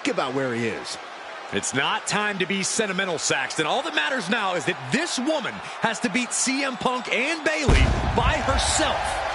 Think about where he is. It's not time to be sentimental, Saxton. All that matters now is that this woman has to beat CM Punk and Bayley by herself.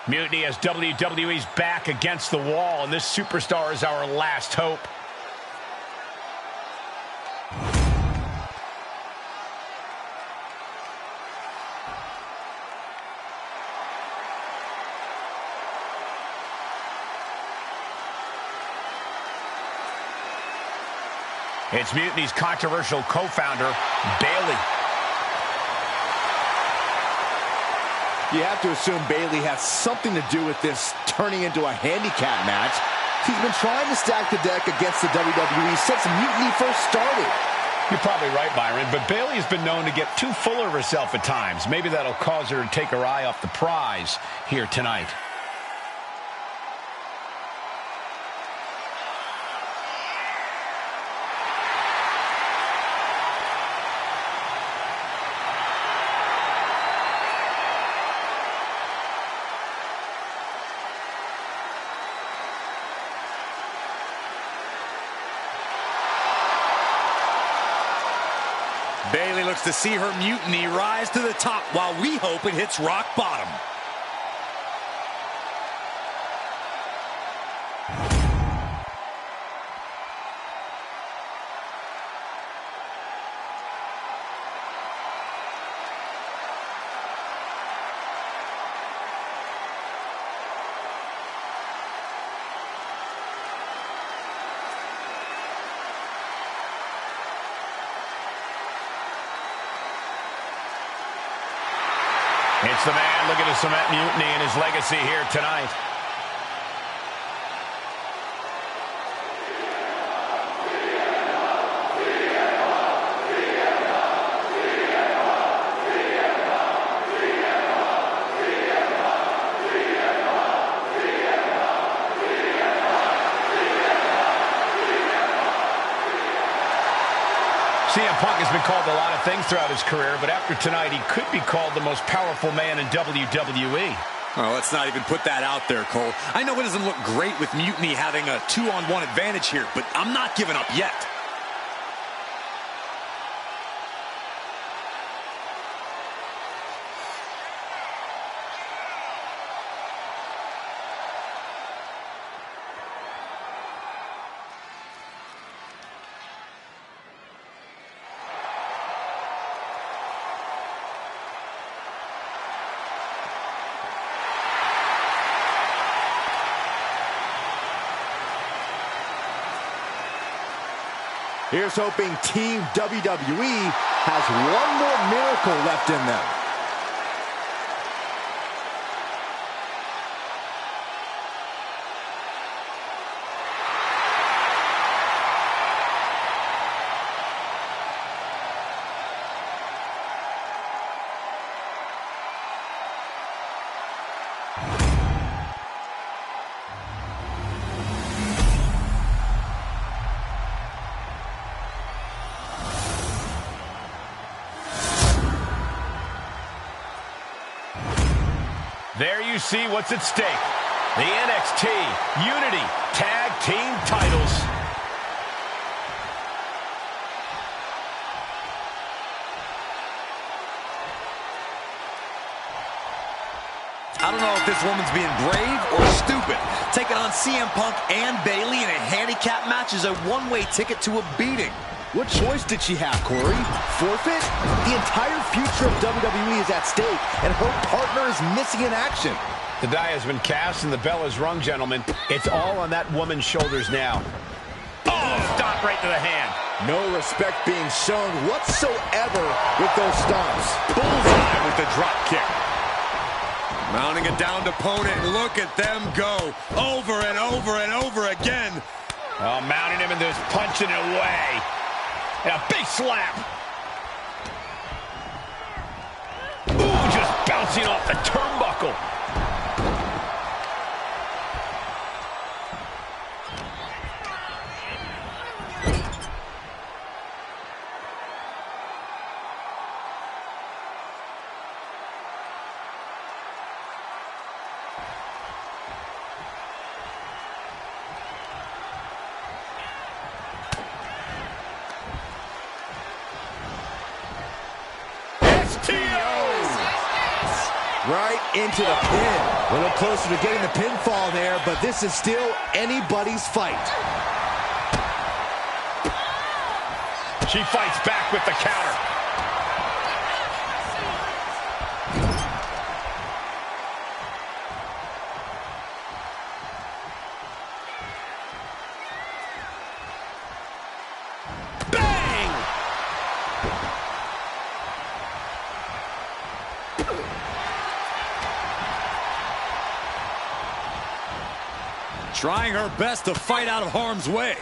Mutiny has WWE's back against the wall, and this superstar is our last hope. It's Mutiny's controversial co-founder, Bayley. You have to assume Bayley has something to do with this turning into a handicap match. He's been trying to stack the deck against the WWE since Mutiny first started. You're probably right, Byron, but Bayley has been known to get too full of herself at times. Maybe that'll cause her to take her eye off the prize here tonight. Bayley looks to see her Mutiny rise to the top while we hope it hits rock bottom. It's the man looking to cement Mutiny and his legacy here tonight. CM Punk has been called a lot of things throughout his career, but after tonight, he could be called the most powerful man in WWE. Oh, let's not even put that out there, Cole. I know it doesn't look great with Mutiny having a 2-on-1 advantage here, but I'm not giving up yet. Here's hoping Team WWE has one more miracle left in them. There you see what's at stake. The NXT Unity Tag Team titles. I don't know if this woman's being brave or stupid. Taking on CM Punk and Bayley in a handicap match is a one-way ticket to a beating. What choice did she have, Corey? Forfeit? The entire future of WWE is at stake, and her partner is missing in action. The die has been cast and the bell is rung, gentlemen. It's all on that woman's shoulders now. Oh, stop right to the hand. No respect being shown whatsoever with those stomps. Bullseye with the drop kick. Mounting a downed opponent, and look at them go. Over and over and over again. Oh, mounting him and just punching it away. And a big slap. Ooh, just bouncing off the turnbuckle. Right into the pin. A little closer to getting the pinfall there, but this is still anybody's fight. She fights back with the counter. Trying her best to fight out of harm's way.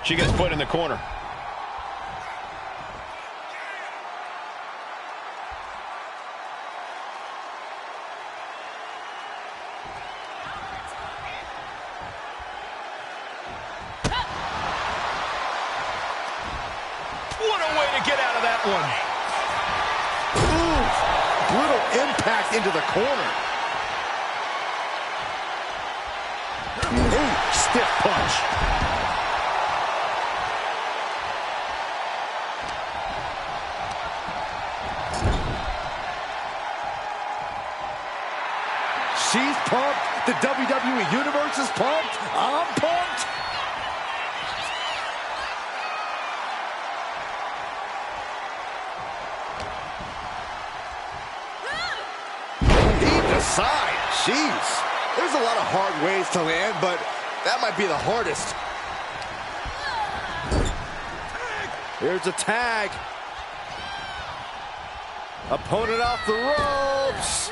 She gets put in the corner. What a way to get out of that one. Brutal impact into the corner. Ooh, stiff punch. She's pumped. The WWE Universe is pumped. I'm pumped. Side. Jeez. There's a lot of hard ways to land, but that might be the hardest. Here's a tag. Opponent off the ropes.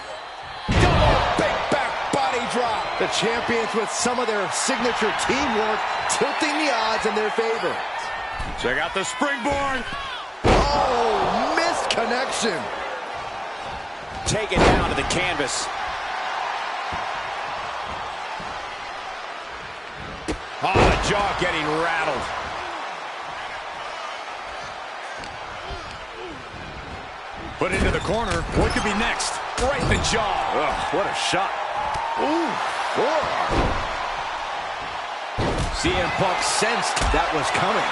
Double big back body drop. The champions with some of their signature teamwork tilting the odds in their favor. Check out the springboard. Oh, missed connection. Taken down to the canvas. Oh, the jaw getting rattled. Put into the corner. What could be next? Right in the jaw. Ugh, what a shot. Ooh, forearm. CM Punk sensed that was coming.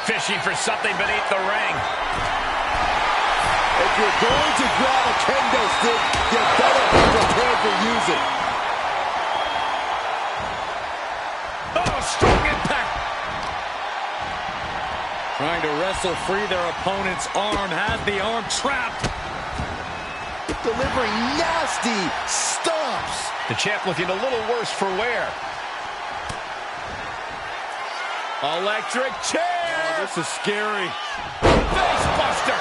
Fishing for something beneath the ring. If you're going to grab a kendo stick, you better be prepared to use it. Oh, strong impact. Trying to wrestle free their opponent's arm. Has the arm trapped. Delivering nasty stomps. The champ looking a little worse for wear. Electric chair. Oh, this is scary. Face buster.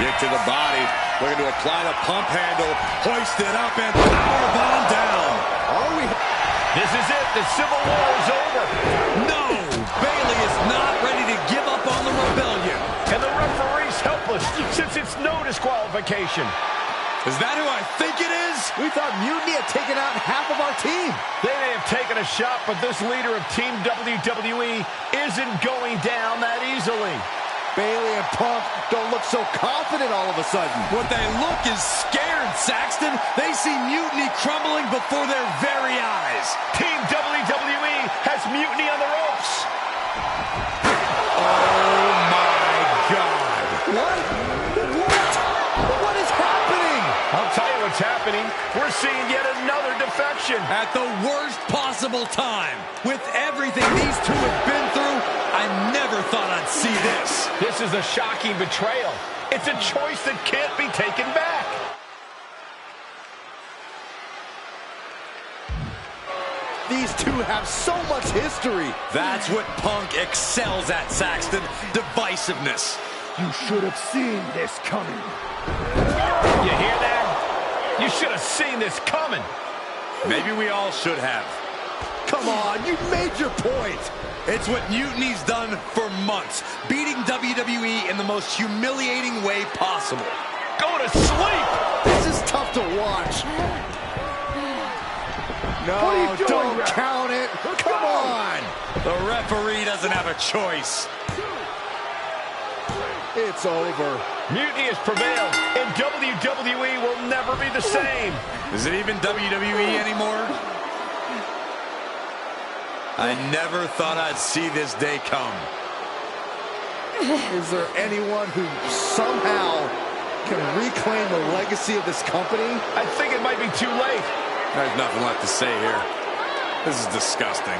Kick to the body. Looking to apply the pump handle. Hoisted up and powerbomb down. Are we? This is it. The Civil War is over. No! Bayley is not ready to give up on the rebellion. And the referee's helpless since it's no disqualification. Is that who I think it is? We thought Mutiny had taken out half of our team. They may have taken a shot, but this leader of Team WWE isn't going down that easily. Bayley and Punk don't look so confident all of a sudden. What they look is scared, Saxton. They see mutiny crumbling before their very eyes. Team WWE has mutiny on the ropes. Oh, my God. What is happening? I'll tell you what's happening. We're seeing yet another defection. At the worst possible time. With everything these two have been through, I never thought I'd see this. This is a shocking betrayal. It's a choice that can't be taken back. These two have so much history. That's what Punk excels at, Saxton. Divisiveness. You should have seen this coming. You hear that? You should have seen this coming. Maybe we all should have. Come on, you made your point. It's what Mutiny's done for months, beating WWE in the most humiliating way possible. Go to sleep. This is tough to watch. No, don't count it. Come on. The referee doesn't have a choice. It's over. Mutiny has prevailed, and WWE will never be the same. Is it even WWE anymore? I never thought I'd see this day come. Is there anyone who somehow can reclaim the legacy of this company? I think it might be too late. There's nothing left to say here. This is disgusting.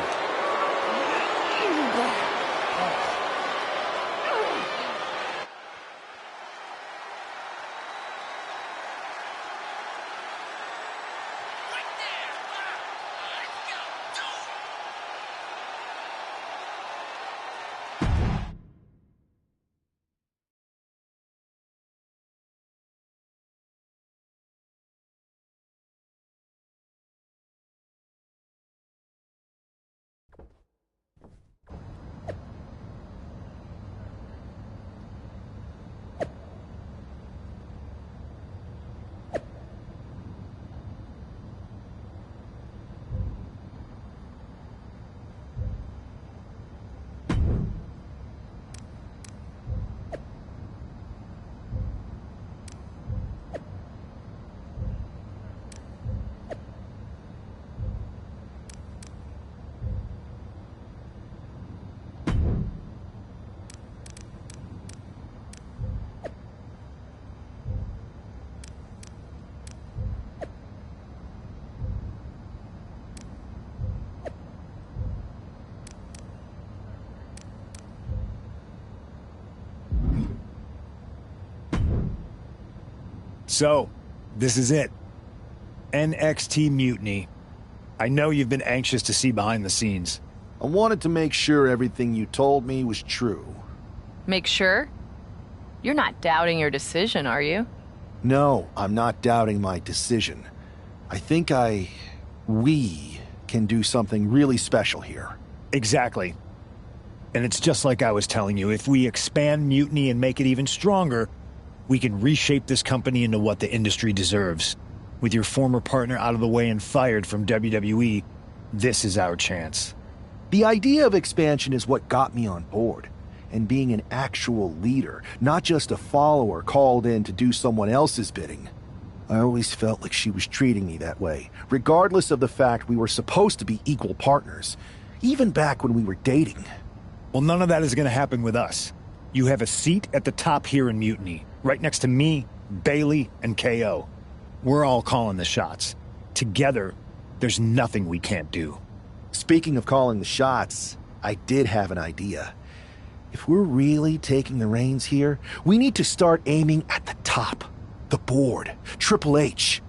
So, this is it. NXT Mutiny. I know you've been anxious to see behind the scenes. I wanted to make sure everything you told me was true. Make sure? You're not doubting your decision, are you? No, I'm not doubting my decision. I think we can do something really special here. Exactly. And it's just like I was telling you, if we expand Mutiny and make it even stronger, we can reshape this company into what the industry deserves. With your former partner out of the way and fired from WWE, this is our chance. The idea of expansion is what got me on board. And being an actual leader, not just a follower called in to do someone else's bidding. I always felt like she was treating me that way, regardless of the fact we were supposed to be equal partners, even back when we were dating. Well, none of that is going to happen with us. You have a seat at the top here in Mutiny, right next to me, Bayley, and KO. We're all calling the shots. Together, there's nothing we can't do. Speaking of calling the shots, I did have an idea. If we're really taking the reins here, we need to start aiming at the top. The board. Triple H.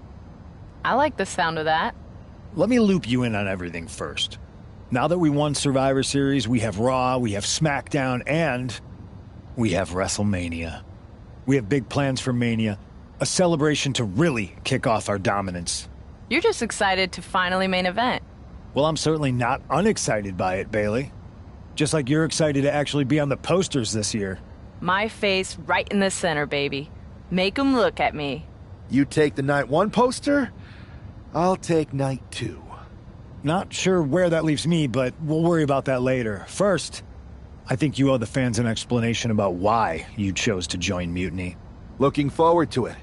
I like the sound of that. Let me loop you in on everything first. Now that we won Survivor Series, we have Raw, we have SmackDown, and we have WrestleMania. We have big plans for Mania, a celebration to really kick off our dominance. You're just excited to finally main event. Well, I'm certainly not unexcited by it, Bayley. Just like you're excited to actually be on the posters this year. My face right in the center, baby. Make 'em look at me. You take the Night 1 poster, I'll take Night 2. Not sure where that leaves me, but we'll worry about that later. First, I think you owe the fans an explanation about why you chose to join Mutiny. Looking forward to it.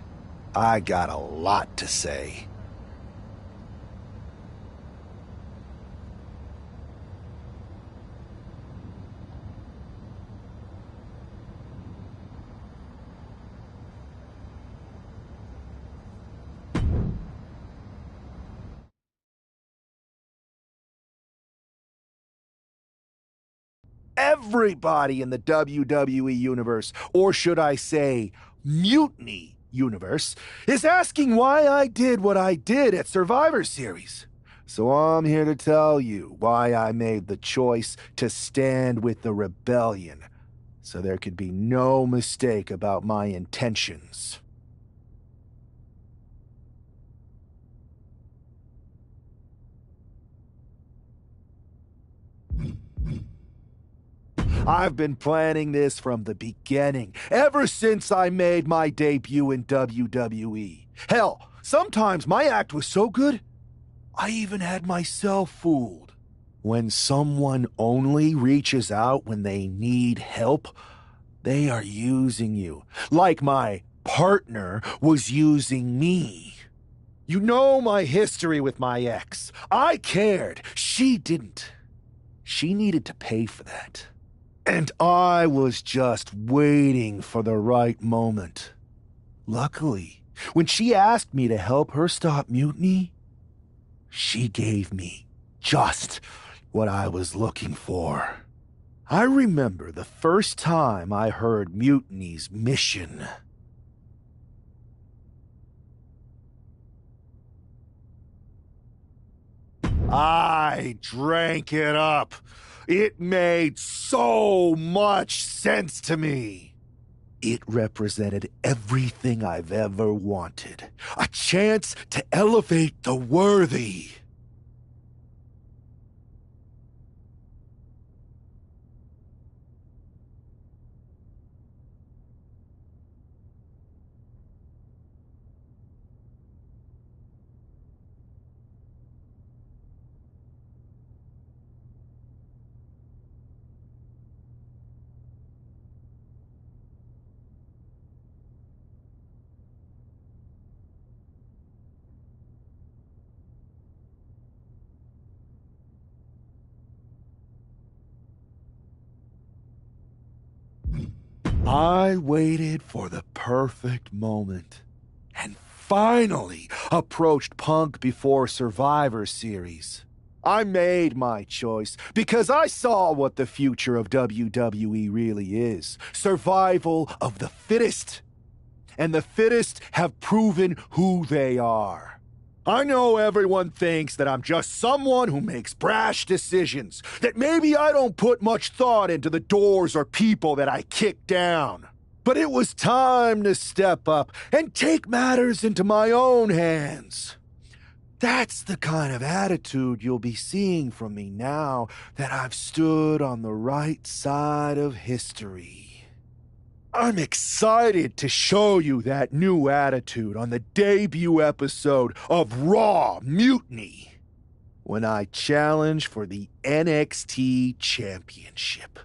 I got a lot to say. Everybody in the WWE Universe, or should I say, Mutiny Universe, is asking why I did what I did at Survivor Series. So I'm here to tell you why I made the choice to stand with the rebellion, so there could be no mistake about my intentions. I've been planning this from the beginning, ever since I made my debut in WWE. Hell, sometimes my act was so good, I even had myself fooled. When someone only reaches out when they need help, they are using you, like my partner was using me. You know my history with my ex. I cared. She didn't. She needed to pay for that. And I was just waiting for the right moment. Luckily, when she asked me to help her stop Mutiny, she gave me just what I was looking for. I remember the first time I heard Mutiny's mission. I drank it up. It made so much sense to me. It represented everything I've ever wanted. A chance to elevate the worthy. I waited for the perfect moment and finally approached Punk before Survivor Series. I made my choice because I saw what the future of WWE really is. Survival of the fittest. And the fittest have proven who they are. I know everyone thinks that I'm just someone who makes brash decisions, that maybe I don't put much thought into the doors or people that I kick down. But it was time to step up and take matters into my own hands. That's the kind of attitude you'll be seeing from me now that I've stood on the right side of history. I'm excited to show you that new attitude on the debut episode of Raw Mutiny, when I challenge for the NXT Championship.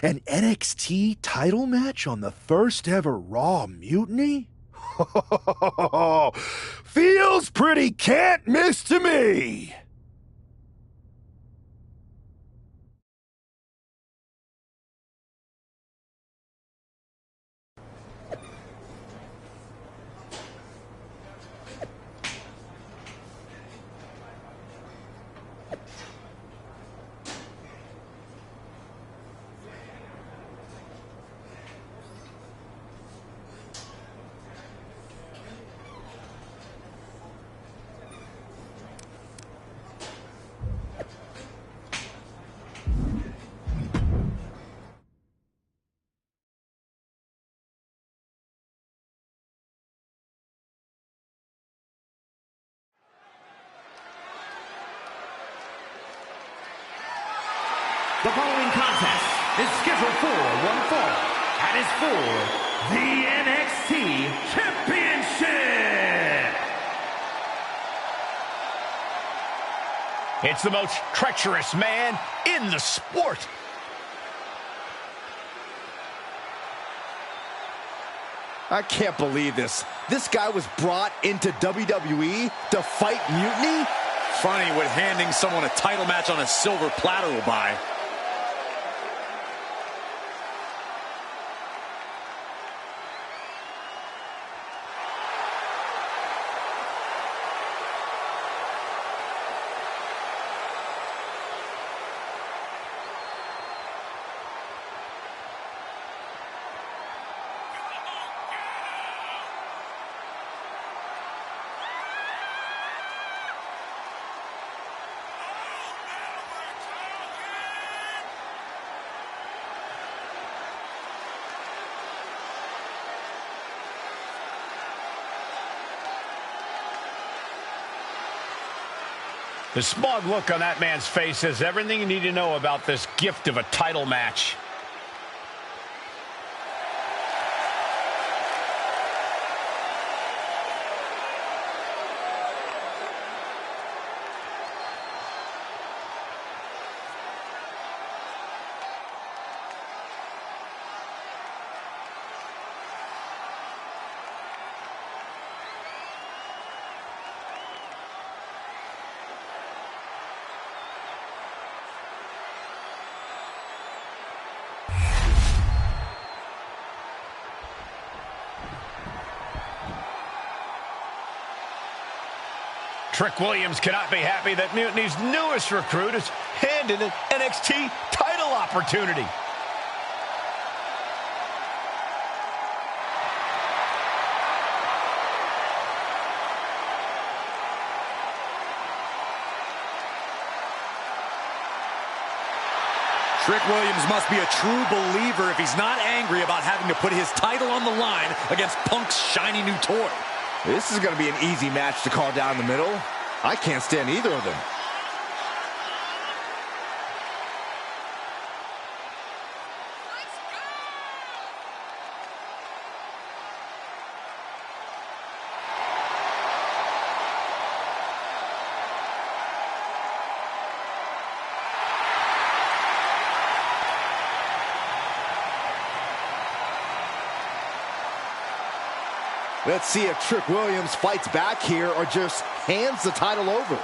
An NXT title match on the first ever Raw Mutiny? Feels pretty can't miss to me! The following contest is scheduled for one fall and is for the NXT Championship. It's the most treacherous man in the sport. I can't believe this. This guy was brought into WWE to fight Mutiny? Funny what handing someone a title match on a silver platter will buy. The smug look on that man's face says everything you need to know about this gift of a title match. Trick Williams cannot be happy that Mutiny's newest recruit is handed an NXT title opportunity. Trick Williams must be a true believer if he's not angry about having to put his title on the line against Punk's shiny new toy. This is going to be an easy match to call down the middle. I can't stand either of them. Let's see if Trick Williams fights back here or just hands the title over.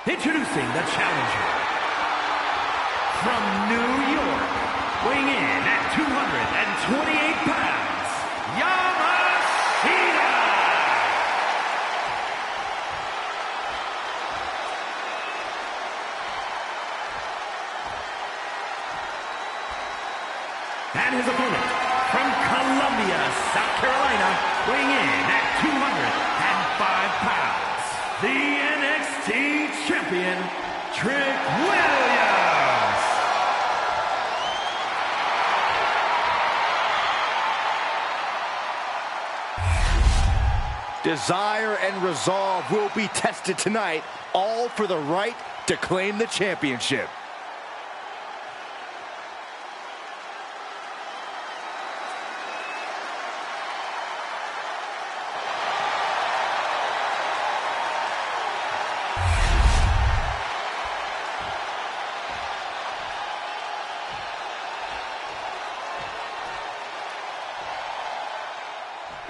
Introducing the challenger from New York, weighing in at 228 pounds, Yamashita! And his opponent from Columbia, South Carolina, weighing in at 205 pounds, the NXT champion, Trick Williams. Desire and resolve will be tested tonight, all for the right to claim the championship.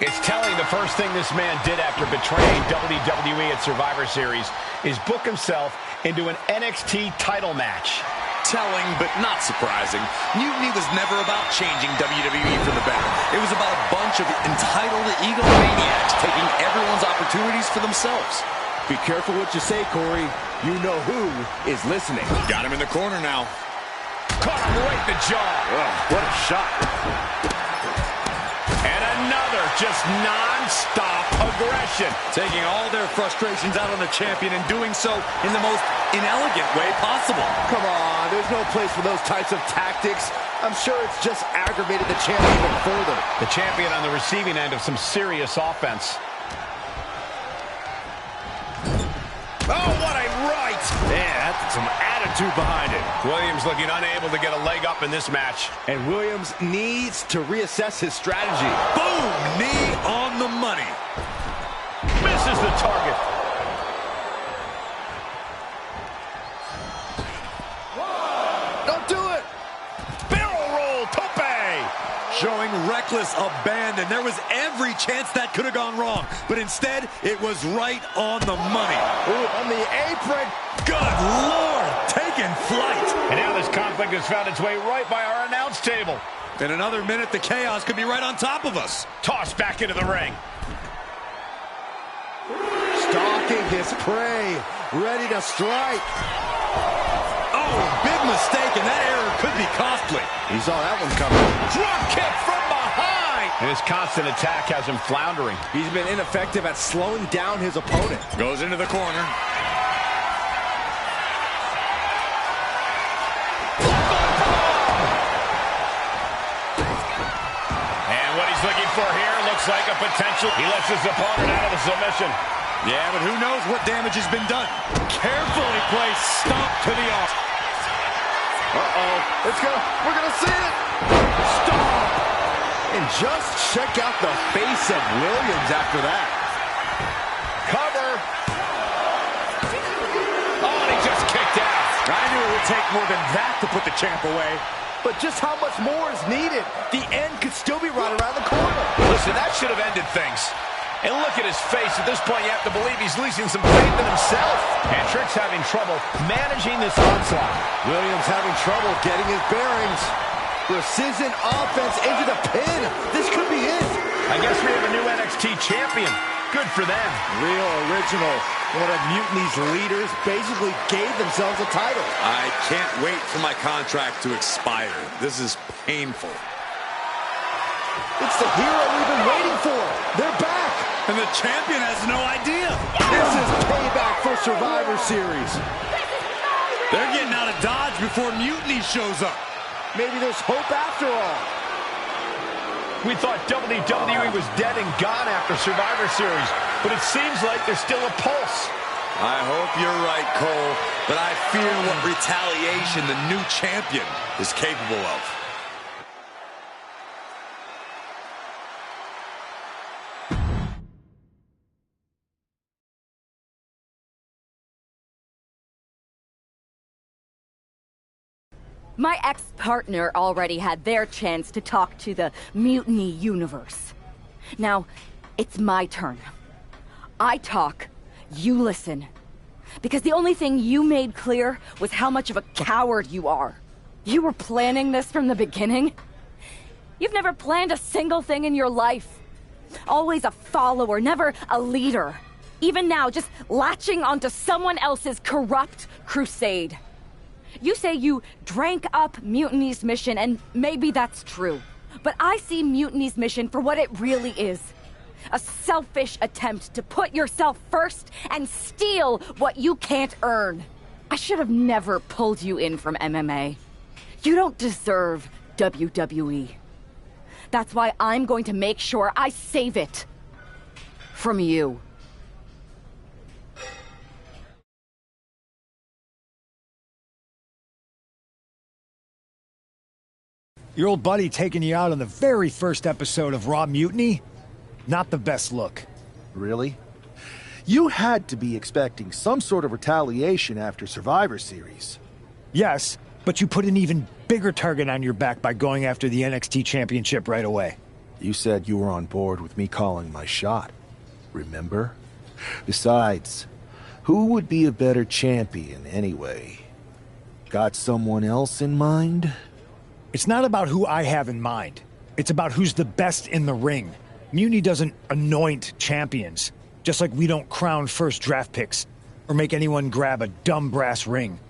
It's telling the first thing this man did after betraying WWE at Survivor Series is book himself into an NXT title match. Telling, but not surprising. Mutiny was never about changing WWE for the better. It was about a bunch of entitled egomaniacs taking everyone's opportunities for themselves. Be careful what you say, Corey. You know who is listening. Got him in the corner now. Caught him right in the jaw. What a shot. And another just non-stop aggression. Taking all their frustrations out on the champion and doing so in the most inelegant way possible. Come on, there's no place for those types of tactics. I'm sure it's just aggravated the champion even further. The champion on the receiving end of some serious offense. Oh, what a that. Some attitude behind it. Williams looking unable to get a leg up in this match. And Williams needs to reassess his strategy. Boom! Knee on the money. Misses the target. Don't do it! Barrel roll, tope. Showing reckless abandon. There was every chance that could have gone wrong, but instead, it was right on the money. Ooh, on the apron. Good Lord, taking flight. And now this conflict has found its way right by our announce table. In another minute, the chaos could be right on top of us. Tossed back into the ring. Stalking his prey, ready to strike. Oh, big mistake, and that error could be costly. He saw that one coming. Drop kick from behind. And his constant attack has him floundering. He's been ineffective at slowing down his opponent. Goes into the corner. And what he's looking for here looks like a potential. He lets his opponent out of the submission. Yeah, but who knows what damage has been done. Carefully placed stomp to the off. Uh-oh. We're gonna see it. Stomp. And just check out the face of Williams after that. Cover. Oh, and he just kicked out. I knew it would take more than that to put the champ away. But just how much more is needed? The end could still be right around the corner. Listen, that should have ended things. And look at his face. At this point, you have to believe he's losing some faith in himself. And Trick's having trouble managing this onslaught. Williams having trouble getting his bearings. Precision offense into the pin. This could be it. I guess we have a new NXT champion. Good for them. Real original. One of Mutiny's leaders basically gave themselves a title. I can't wait for my contract to expire. This is painful. It's the hero we've been waiting for. They're back. And the champion has no idea. This is payback for Survivor Series. They're getting out of Dodge before Mutiny shows up. Maybe there's hope after all. We thought WWE was dead and gone after Survivor Series, but it seems like there's still a pulse. I hope you're right, Cole, but I fear what retaliation the new champion is capable of. My ex-partner already had their chance to talk to the Mutiny Universe. Now, it's my turn. I talk, you listen. Because the only thing you made clear was how much of a coward you are. You were planning this from the beginning? You've never planned a single thing in your life. Always a follower, never a leader. Even now, just latching onto someone else's corrupt crusade. You say you drank up Mutiny's mission, and maybe that's true. But I see Mutiny's mission for what it really is. A selfish attempt to put yourself first and steal what you can't earn. I should have never pulled you in from MMA. You don't deserve WWE. That's why I'm going to make sure I save it. From you. Your old buddy taking you out on the very first episode of Raw Mutiny? Not the best look. Really? You had to be expecting some sort of retaliation after Survivor Series. Yes, but you put an even bigger target on your back by going after the NXT Championship right away. You said you were on board with me calling my shot. Remember? Besides, who would be a better champion anyway? Got someone else in mind? It's not about who I have in mind. It's about who's the best in the ring. Mutiny doesn't anoint champions, just like we don't crown first draft picks or make anyone grab a dumb brass ring.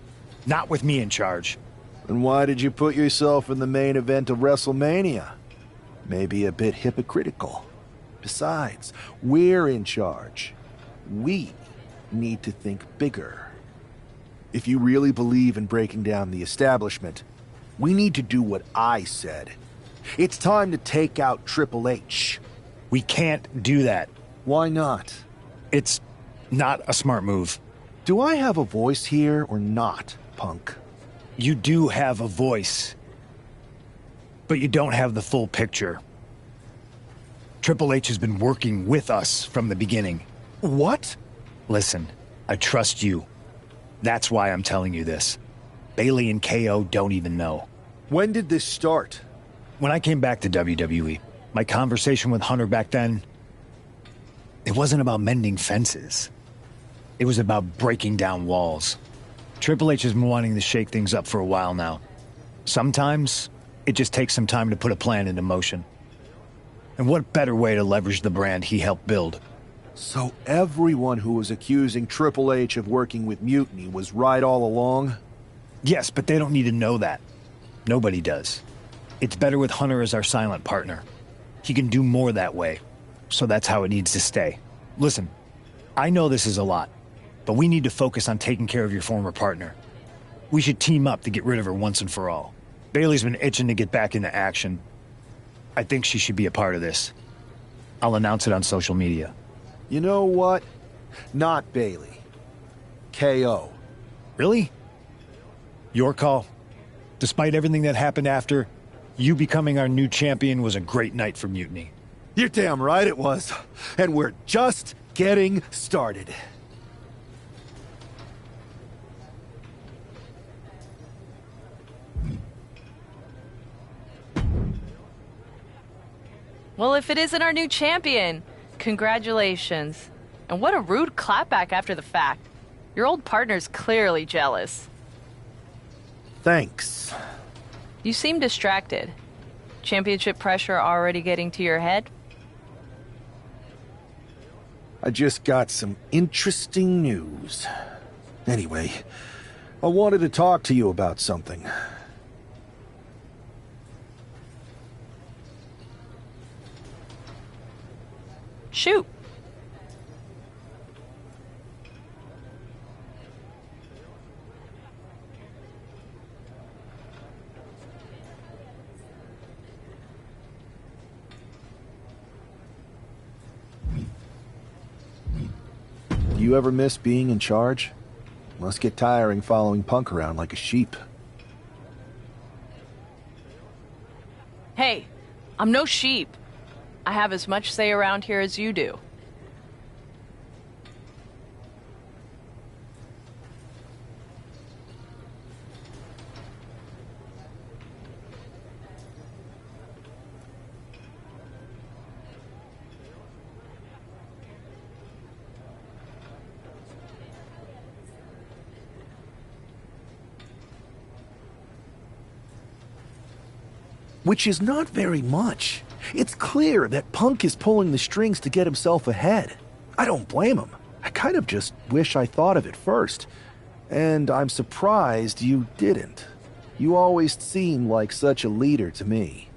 Not with me in charge. And why did you put yourself in the main event of WrestleMania? Maybe a bit hypocritical. Besides, we're in charge. We need to think bigger. If you really believe in breaking down the establishment, we need to do what I said. It's time to take out Triple H. We can't do that. Why not? It's not a smart move. Do I have a voice here or not, Punk? You do have a voice, but you don't have the full picture. Triple H has been working with us from the beginning. What? Listen, I trust you. That's why I'm telling you this. Bayley and KO don't even know. When did this start? When I came back to WWE, my conversation with Hunter back then, it wasn't about mending fences. It was about breaking down walls. Triple H has been wanting to shake things up for a while now. Sometimes, it just takes some time to put a plan into motion. And what better way to leverage the brand he helped build? So everyone who was accusing Triple H of working with Mutiny was right all along? Yes, but they don't need to know that. Nobody does. It's better with Hunter as our silent partner. He can do more that way. So that's how it needs to stay. Listen, I know this is a lot, but we need to focus on taking care of your former partner. We should team up to get rid of her once and for all. Bayley's been itching to get back into action. I think she should be a part of this. I'll announce it on social media. You know what? Not Bayley. KO. Really? Your call? Despite everything that happened after, you becoming our new champion was a great night for Mutiny. You're damn right it was. And we're just getting started. Well, if it isn't our new champion, congratulations. And what a rude clapback after the fact. Your old partner's clearly jealous. Thanks. You seem distracted. Championship pressure already getting to your head? I just got some interesting news. Anyway, I wanted to talk to you about something. Shoot. Do you ever miss being in charge? Must get tiring following Punk around like a sheep. Hey, I'm no sheep. I have as much say around here as you do. Which is not very much. It's clear that Punk is pulling the strings to get himself ahead. I don't blame him. I kind of just wish I thought of it first. And I'm surprised you didn't. You always seem like such a leader to me.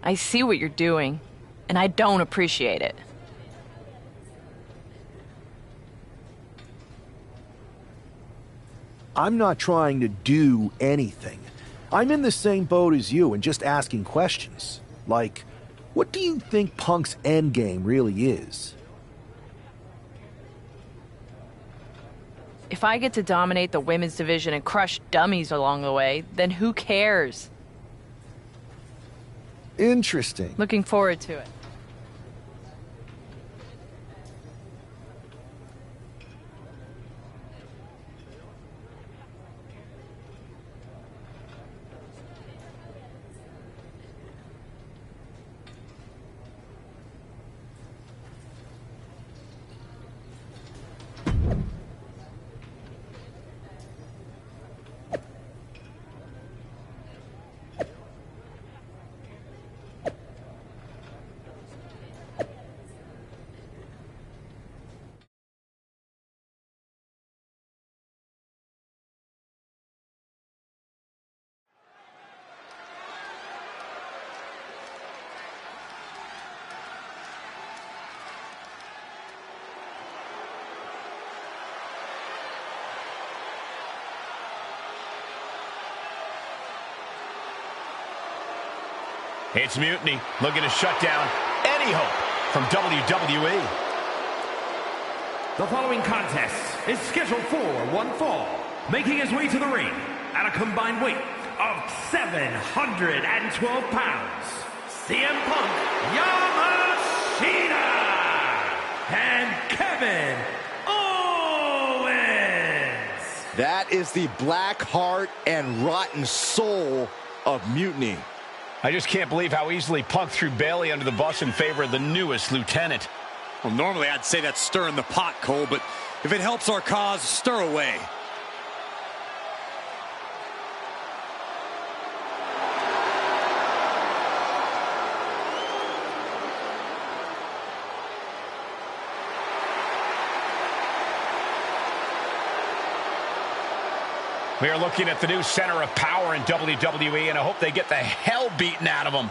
I see what you're doing, and I don't appreciate it. I'm not trying to do anything. I'm in the same boat as you and just asking questions. Like, what do you think Punk's endgame really is? If I get to dominate the women's division and crush dummies along the way, then who cares? Interesting. Looking forward to it. It's Mutiny looking to shut down any hope from WWE. The following contest is scheduled for one fall, making his way to the ring at a combined weight of 712 pounds, CM Punk Yamashita and Kevin Owens. That is the black heart and rotten soul of Mutiny. I just can't believe how easily Punk threw Bailey under the bus in favor of the newest lieutenant. Well, normally I'd say that's stirring the pot, Cole, but if it helps our cause, stir away. We are looking at the new center of power in WWE, and I hope they get the hell beaten out of them.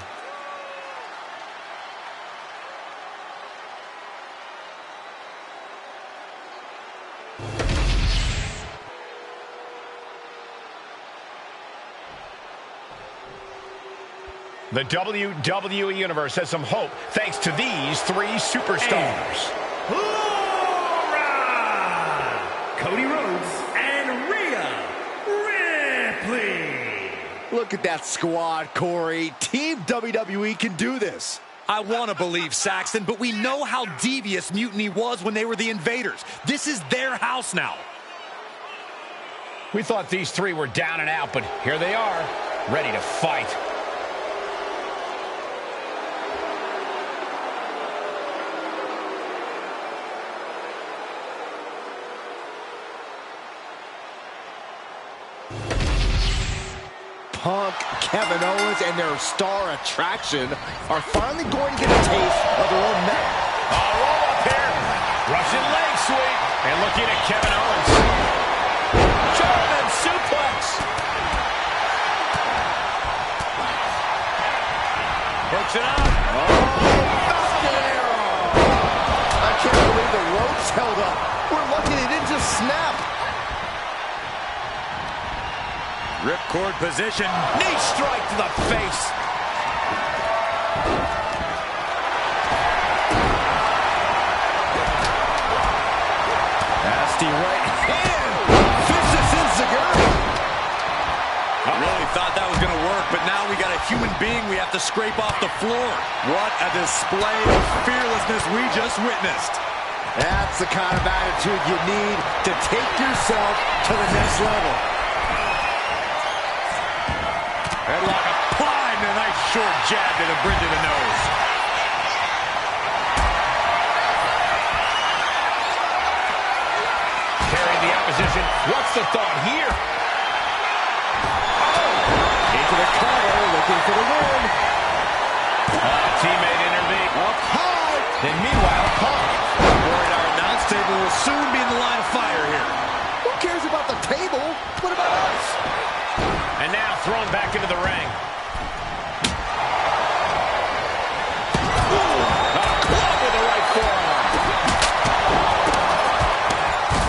The WWE Universe has some hope thanks to these three superstars. Cody Rhodes and Rhea Ripley. Look at that squad, Corey. Team WWE can do this. I want to believe, Saxton, but we know how devious Mutiny was when they were the invaders. This is their house now. We thought these three were down and out, but here they are, ready to fight. Punk, Kevin Owens, and their star attraction are finally going to get a taste of their own metal. Roll up here. Russian leg sweep. And looking at Kevin Owens. German suplex. Hooks it up. Falcon arrow. I can't believe the ropes held up. We're lucky they didn't just snap. Ripcord position. Knee strike to the face. Nasty right hand. Vicious enziguri. I really thought that was going to work, but now we got a human being we have to scrape off the floor. What a display of fearlessness we just witnessed. That's the kind of attitude you need to take yourself to the next level. Headlock applied and a nice short jab to the bridge of the nose. Carrying the opposition. What's the thought here? Into the cover, looking for the win. Teammate intervened. Up high. Then meanwhile, Punk. Worried our announce table will soon be in the line of fire here. Who cares about the table? What about us? And now thrown back into the ring. A club with the right forearm.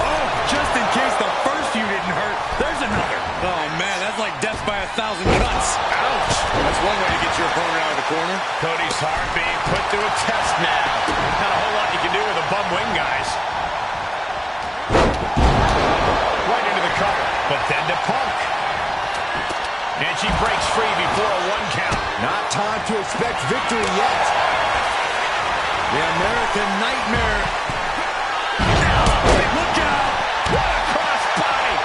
Oh, just in case the first few didn't hurt, there's another. Oh, man, that's like death by 1,000 cuts. Ouch. That's one way to get your opponent out of the corner. Cody's heart being put to a test now. Not a whole lot you can do with a bum wing, guys. Right into the cover, but then to Punk. And she breaks free before a 1 count. Not time to expect victory yet. The American Nightmare. Look out! What a cross body!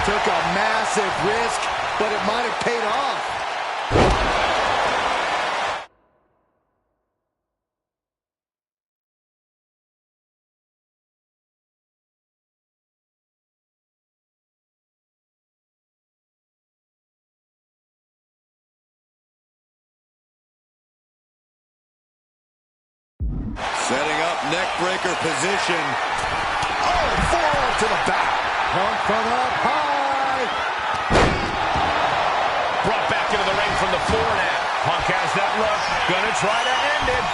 Took a massive risk, but it might have paid off. Setting up neckbreaker position. Oh, forward to the back. Punk from up high. Brought back into the ring from the floor now. Punk has that look. Gonna try to end it.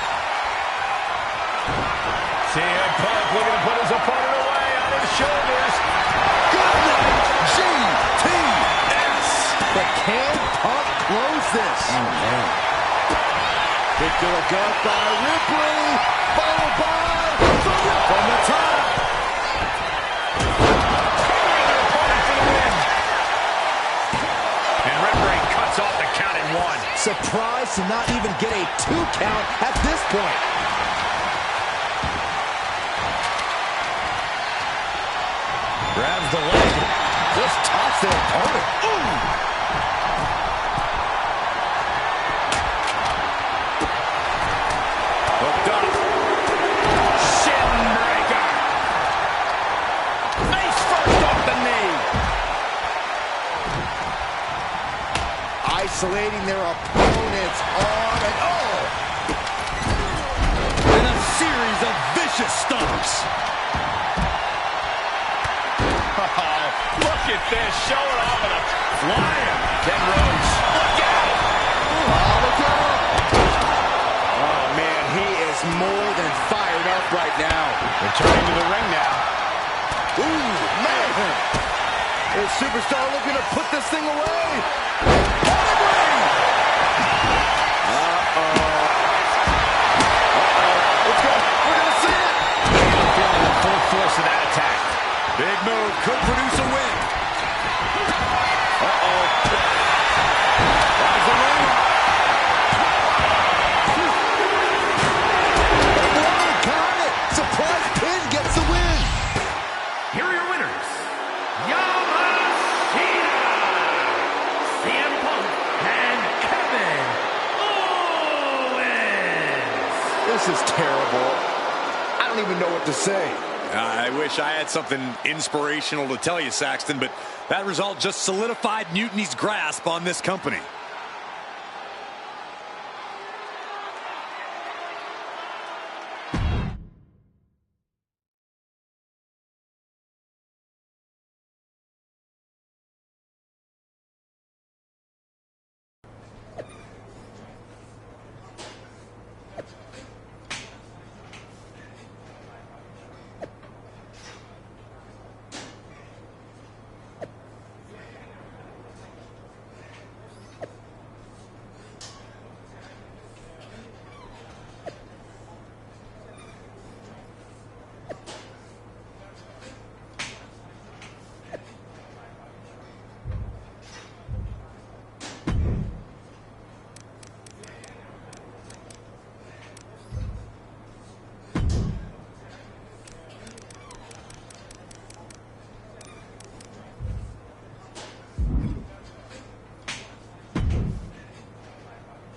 CM Punk looking to put his opponent away on his shoulders. Good night, GTS. But can Punk close this? Oh, man. Kick to the gut by Ripley, followed by from the top. And referee cuts off the count in 1. Surprised to not even get a 2 count at this point. Grabs the leg. Just tops their opponent. Ooh. Hooked up. Shin breaker. Face first off the knee. Isolating their opponent's arm and In a series of vicious stomps. Look at this, showing off with a flyer. Then Rhodes. Look out! look out. Oh, man, he is more than fired up right now. Returning to the ring now. Ooh, man. Is Superstar looking to put this thing away? Uh-oh. Let's go. We're going to see it. Feeling the full force of that attack. Big move. Could produce a win. Uh-oh. Rise the ring. Got it. Surprise pin gets the win. Here are your winners. Yamashita, CM Punk, and Kevin Owens. This is terrible. I don't even know what to say. I wish I had something inspirational to tell you, Saxton, but that result just solidified Mutiny's grasp on this company.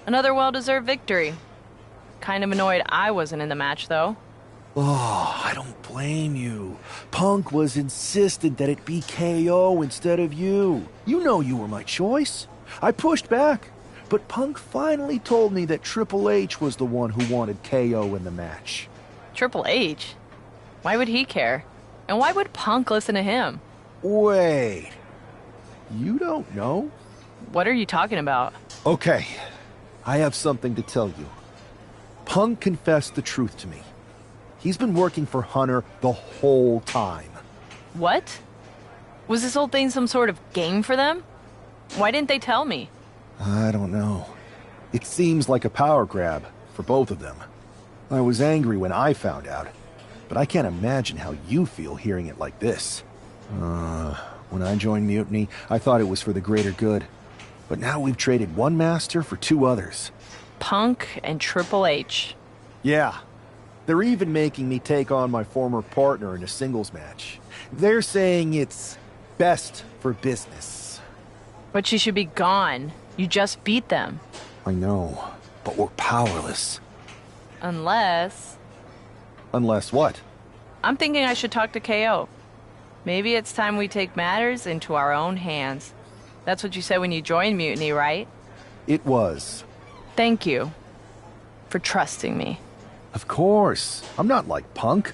Another well-deserved victory. Kind of annoyed I wasn't in the match, though. Oh, I don't blame you. Punk was insistent that it be KO instead of you. You know you were my choice. I pushed back, but Punk finally told me that Triple H was the one who wanted KO in the match. Triple H? Why would he care? And why would Punk listen to him? Wait. You don't know? What are you talking about? Okay. I have something to tell you. Punk confessed the truth to me. He's been working for Hunter the whole time. What? Was this whole thing some sort of game for them? Why didn't they tell me? I don't know. It seems like a power grab for both of them. I was angry when I found out, but I can't imagine how you feel hearing it like this. When I joined Mutiny, I thought it was for the greater good. But now we've traded one master for two others. Punk and Triple H. Yeah. They're even making me take on my former partner in a singles match. They're saying it's best for business. But she should be gone. You just beat them. I know, but we're powerless. Unless... Unless what? I'm thinking I should talk to KO. Maybe it's time we take matters into our own hands. That's what you said when you joined Mutiny, right? It was. Thank you for trusting me. Of course. I'm not like Punk.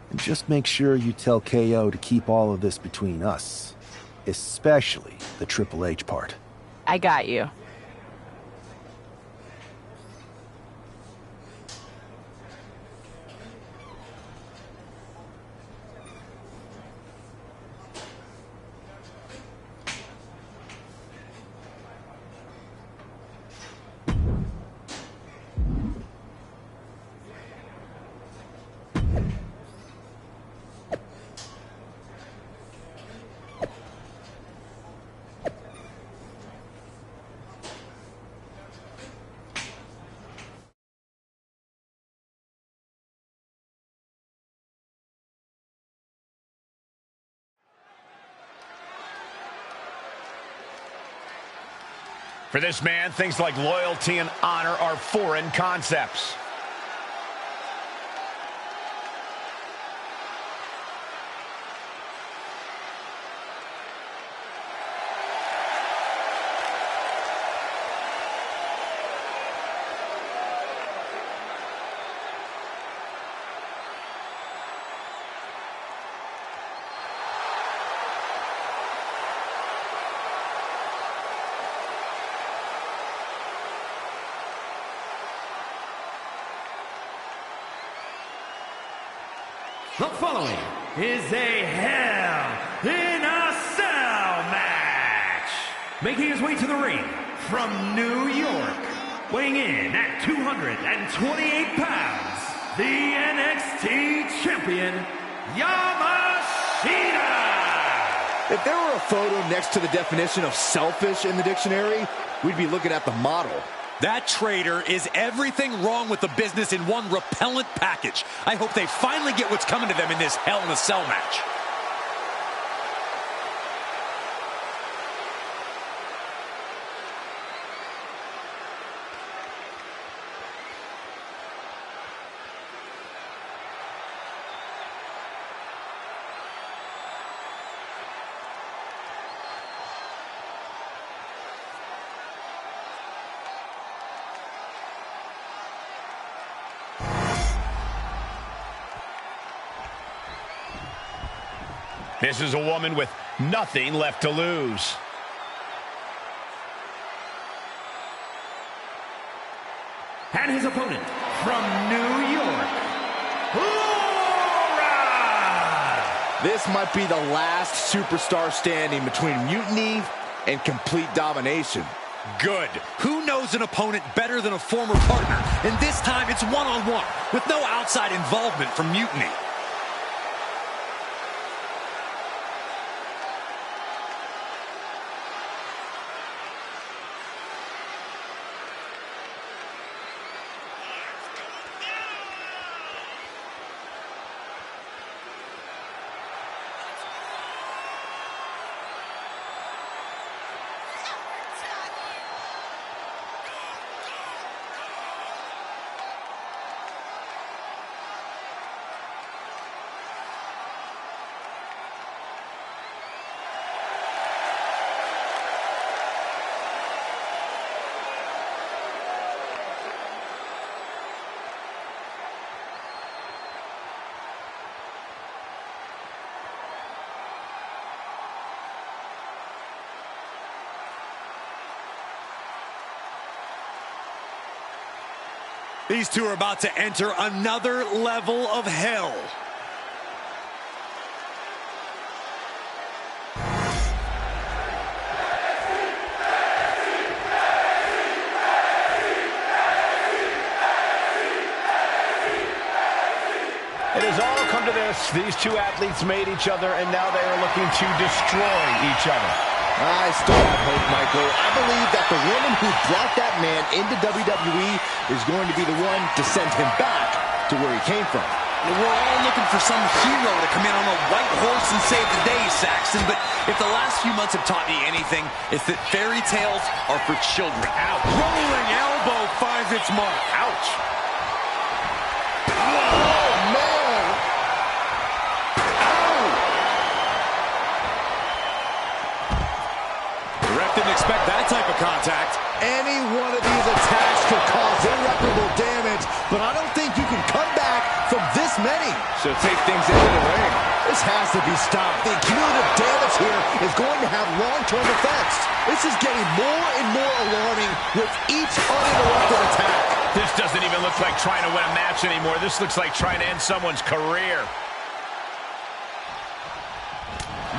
And just make sure you tell KO to keep all of this between us. Especially the Triple H part. I got you. For this man, things like loyalty and honor are foreign concepts. The following is a Hell in a Cell match. Making his way to the ring from New York, weighing in at 228 pounds, the NXT Champion, Yamashita! If there were a photo next to the definition of selfish in the dictionary, we'd be looking at the model. That traitor is everything wrong with the business in one repellent package. I hope they finally get what's coming to them in this Hell in a Cell match. This is a woman with nothing left to lose. And his opponent from New York, Lyna! This might be the last superstar standing between mutiny and complete domination. Good. Who knows an opponent better than a former partner? And this time it's one-on-one with no outside involvement from Mutiny. These two are about to enter another level of hell. It has all come to this. These two athletes made each other, and now they are looking to destroy each other. I still have hope, Michael. I believe that the woman who brought that man into WWE is going to be the one to send him back to where he came from. We're all looking for some hero to come in on a white horse and save the day, Saxton, but if the last few months have taught me anything, it's that fairy tales are for children. Ouch. Rolling elbow finds its mark. Ouch. Oh, man. Ow. The ref didn't expect that type of contact. Any one of these attacks could cause irreparable damage, but I don't think you can come back from this many. So take things into the ring. This has to be stopped. The cumulative damage here is going to have long-term effects. This is getting more and more alarming with each uninterrupted attack. This doesn't even look like trying to win a match anymore. This looks like trying to end someone's career.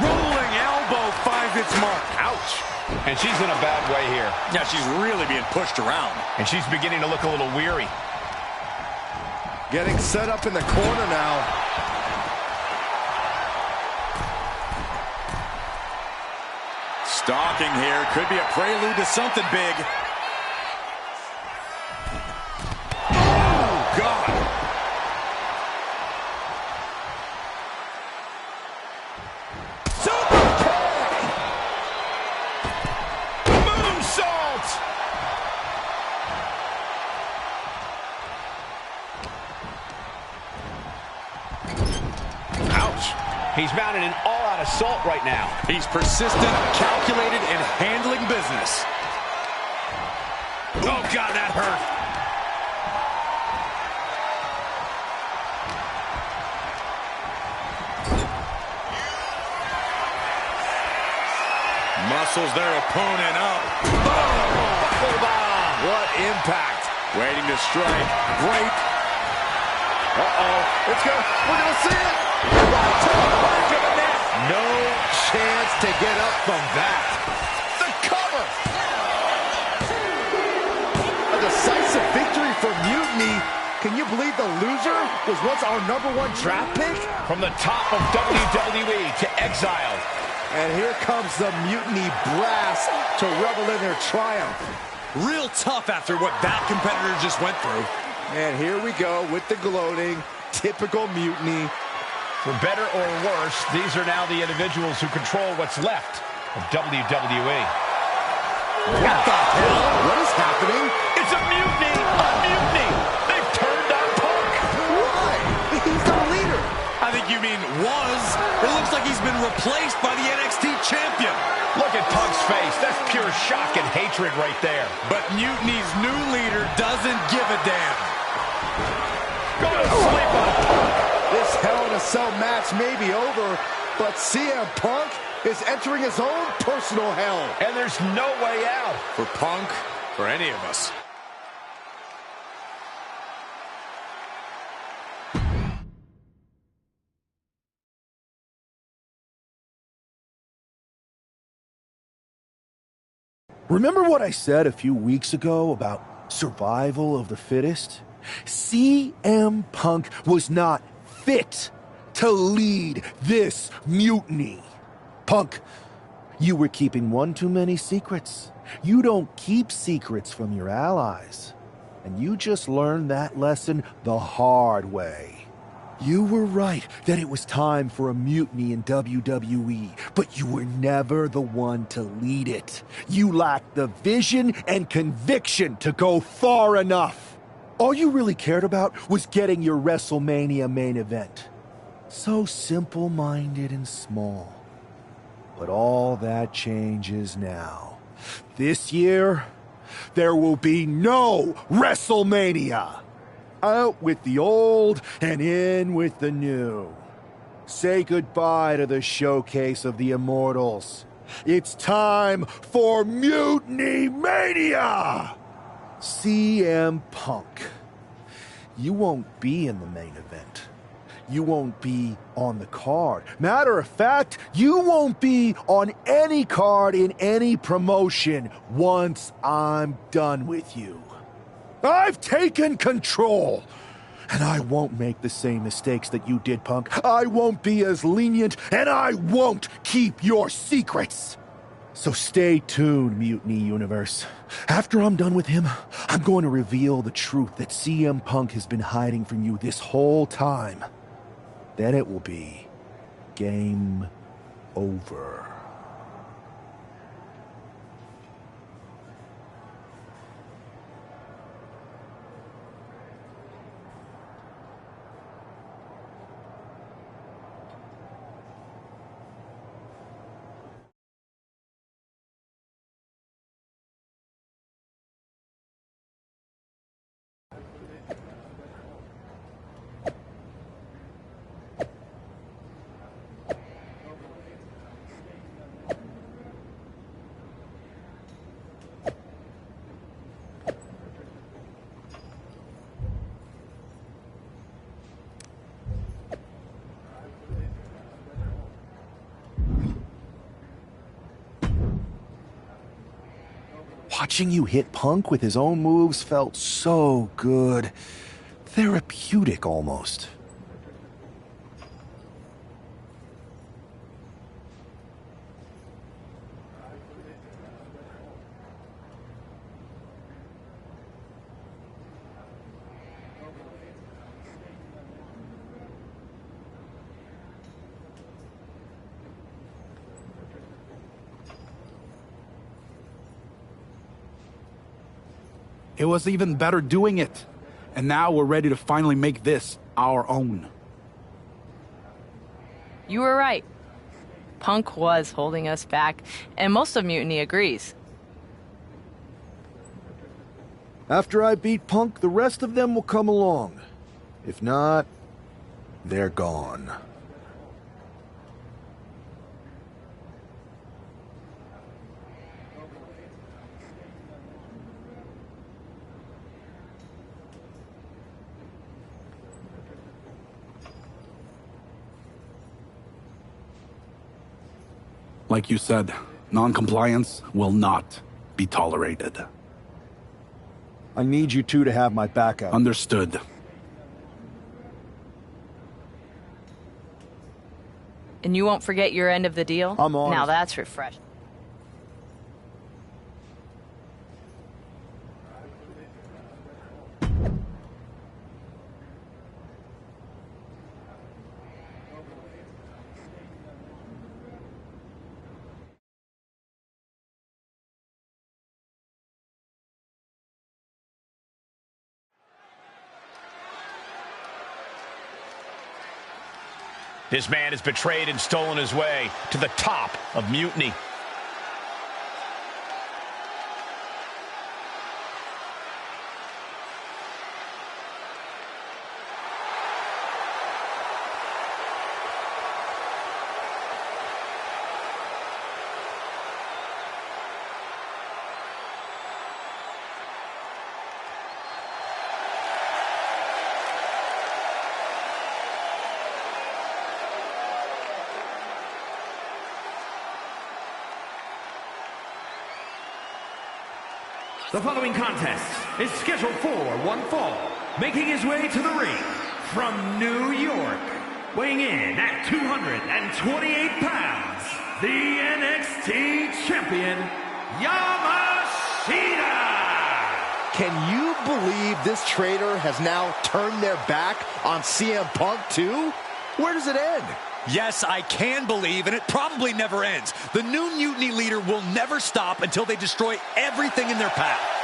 Rolling elbow finds its mark. Ouch. And she's in a bad way here. Yeah, she's really being pushed around. And she's beginning to look a little weary. Getting set up in the corner now. Stalking here. Could be a prelude to something big. Oh, God. Moonsault! He's mounted an all-out assault right now. He's persistent, calculated, and handling business. Oh, God, that hurt. Muscles their opponent up. Buckle bomb. What impact. Waiting to strike. Great. We're gonna see it. Right to the back of the net. No chance to get up from that. The cover. A decisive victory for Mutiny. Can you believe the loser was once our #1 draft pick? From the top of WWE to exile. And here comes the Mutiny brass to revel in their triumph. Real tough after what that competitor just went through. And here we go with the gloating. Typical Mutiny. For better or worse, these are now the individuals who control what's left of WWE. What the hell? What is happening? It's a mutiny! A mutiny! They've turned on Punk! Why? He's the leader. I think you mean was. It looks like he's been replaced by the NXT champion. Look at Punk's face. That's pure shock and hatred right there. But Mutiny's new leader doesn't give a damn. Go to sleep on Punk. This Hell in a Cell match may be over, but CM Punk is entering his own personal hell. And there's no way out. For Punk, for any of us. Remember what I said a few weeks ago about survival of the fittest? CM Punk was not fit to lead this mutiny. Punk, you were keeping one too many secrets. You don't keep secrets from your allies. And you just learned that lesson the hard way. You were right that it was time for a mutiny in WWE, but you were never the one to lead it. You lacked the vision and conviction to go far enough. All you really cared about was getting your WrestleMania main event. So simple-minded and small. But all that changes now. This year, there will be no WrestleMania. Out with the old and in with the new. Say goodbye to the showcase of the Immortals. It's time for Mutiny Mania! CM Punk. You won't be in the main event. You won't be on the card. Matter of fact, you won't be on any card in any promotion once I'm done with you. I've taken control, and I won't make the same mistakes that you did, Punk. I won't be as lenient, and I won't keep your secrets. So stay tuned, Mutiny Universe. After I'm done with him, I'm going to reveal the truth that CM Punk has been hiding from you this whole time. Then it will be game over. Watching you hit Punk with his own moves felt so good. Therapeutic, almost. It was even better doing it. And now we're ready to finally make this our own. You were right. Punk was holding us back, and most of Mutiny agrees. After I beat Punk, the rest of them will come along. If not, they're gone. Like you said, non-compliance will not be tolerated. I need you two to have my backup. Understood. And you won't forget your end of the deal? I'm on. Now that's refreshing. This man has betrayed and stolen his way to the top of Mutiny. The following contest is scheduled for one fall, making his way to the ring from New York, weighing in at 228 pounds, the NXT champion, Yamashita! Can you believe this traitor has now turned their back on CM Punk too? Where does it end? Yes, I can believe, and it probably never ends. The new Mutiny leader will never stop until they destroy everything in their path.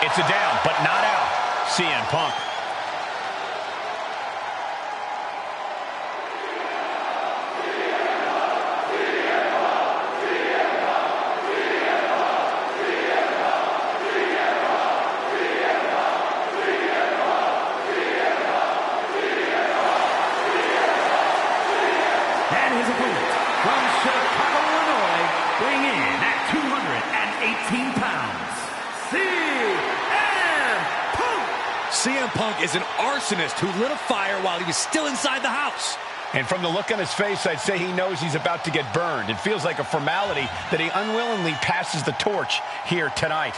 It's a down, but not out. CM Punk. And his opponent from Chicago, Illinois, weighing in at 218 pounds, CM Punk is an arsonist who lit a fire while he was still inside the house. And from the look on his face, I'd say he knows he's about to get burned. It feels like a formality that he unwillingly passes the torch here tonight.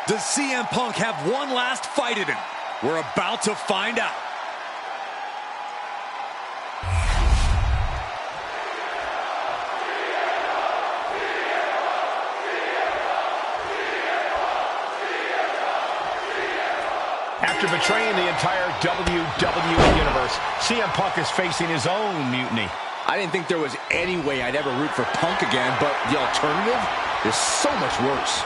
Does CM Punk have one last fight in him? We're about to find out. After betraying the entire WWE Universe, CM Punk is facing his own mutiny. I didn't think there was any way I'd ever root for Punk again, but the alternative is so much worse.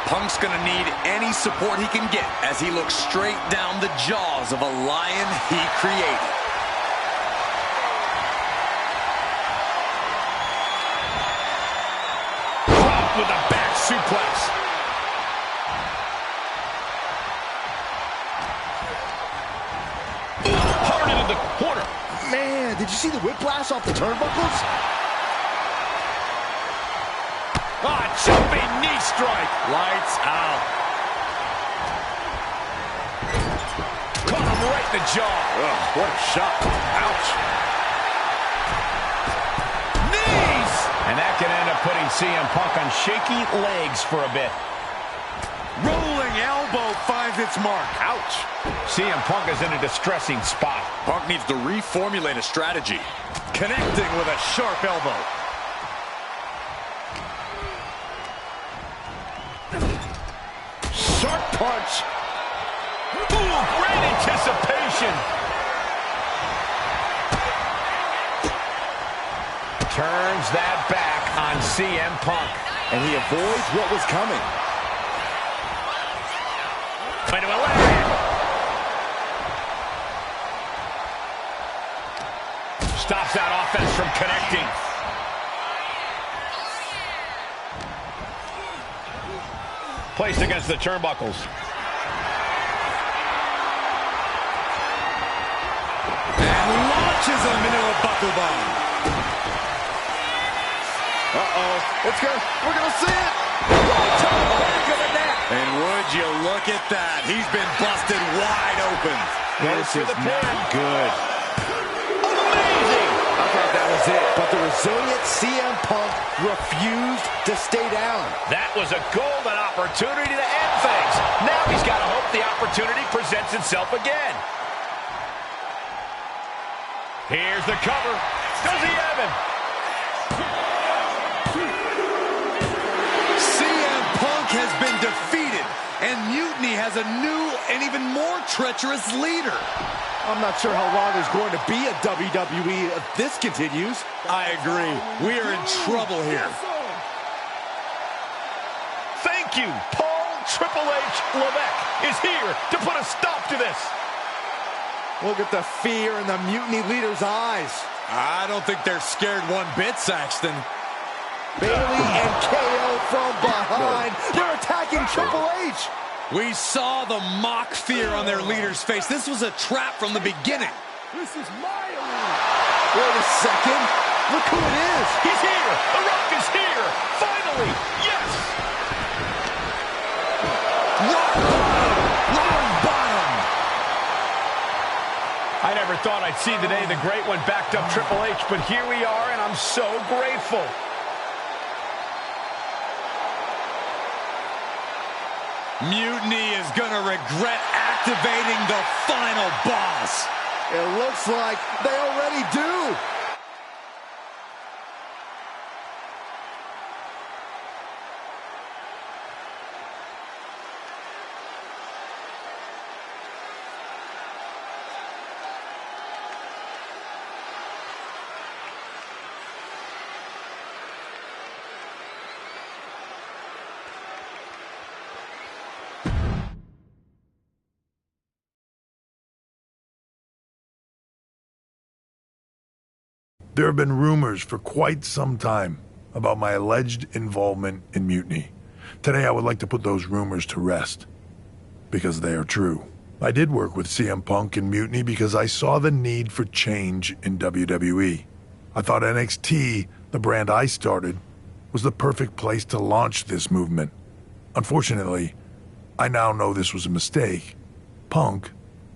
Punk's gonna need any support he can get as he looks straight down the jaws of a lion he created. Up with a back suplex. Hard into the corner. Man, did you see the whiplash off the turnbuckles? Ah, jumping knee strike. Lights out. Caught him right in the jaw. Ugh, what a shot. Ouch. Knees! And that can end up putting CM Punk on shaky legs for a bit. Rolling elbow finds its mark. Ouch. CM Punk is in a distressing spot. Punk needs to reformulate a strategy. Connecting with a sharp elbow. Sharp punch. Ooh, great anticipation. Turns that back on CM Punk. And he avoids what was coming. Into a leg. Stops that offense from connecting. Placed against the turnbuckles. And launches him into a buckle bomb. We're gonna see it. Back of the net. And would you look at that? He's been busted wide open. This is not good. Amazing! I thought that was it, but the resilient CM Punk refused to stay down. That was a golden opportunity to end things. Now he's got to hope the opportunity presents itself again. Here's the cover. Does he have him? CM Punk has been defeated, and Mutiny has a new and even more treacherous leader. I'm not sure how long there's going to be a WWE if this continues. I agree. We are in trouble here. Thank you. Paul Triple H Levesque is here to put a stop to this. Look at the fear in the Mutiny leader's eyes. I don't think they're scared one bit, Saxton. Bailey and KO from behind. They're attacking Triple H. We saw the mock fear on their leader's face. This was a trap from the beginning. This is my arena. Wait a second. Look who it is. He's here. The Rock is here. Finally. Yes. Rock bottom. I never thought I'd see the day the Great One backed up Triple H, but here we are, and I'm so grateful. Mutiny is going to regret activating the final boss. It looks like they already do. There have been rumors for quite some time about my alleged involvement in Mutiny. Today I would like to put those rumors to rest, because they are true. I did work with CM Punk in Mutiny because I saw the need for change in WWE. I thought NXT, the brand I started, was the perfect place to launch this movement. Unfortunately, I now know this was a mistake. Punk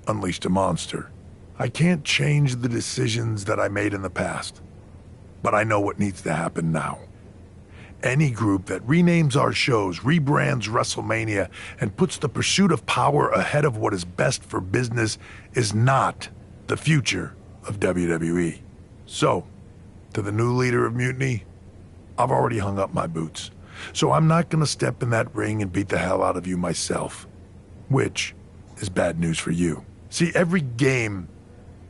unleashed a monster. I can't change the decisions that I made in the past, but I know what needs to happen now. Any group that renames our shows, rebrands WrestleMania, and puts the pursuit of power ahead of what is best for business is not the future of WWE. So, to the new leader of Mutiny, I've already hung up my boots. So I'm not gonna step in that ring and beat the hell out of you myself, which is bad news for you. See, every game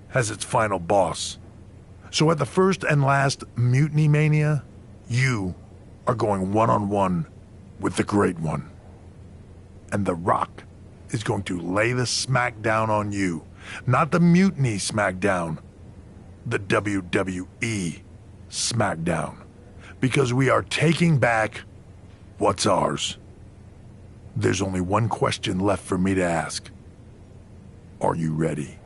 has its final boss. So at the first and last Mutiny Mania, you are going one-on-one with the Great One. And The Rock is going to lay the smackdown on you. Not the Mutiny smackdown, the WWE smackdown. Because we are taking back what's ours. There's only one question left for me to ask. Are you ready?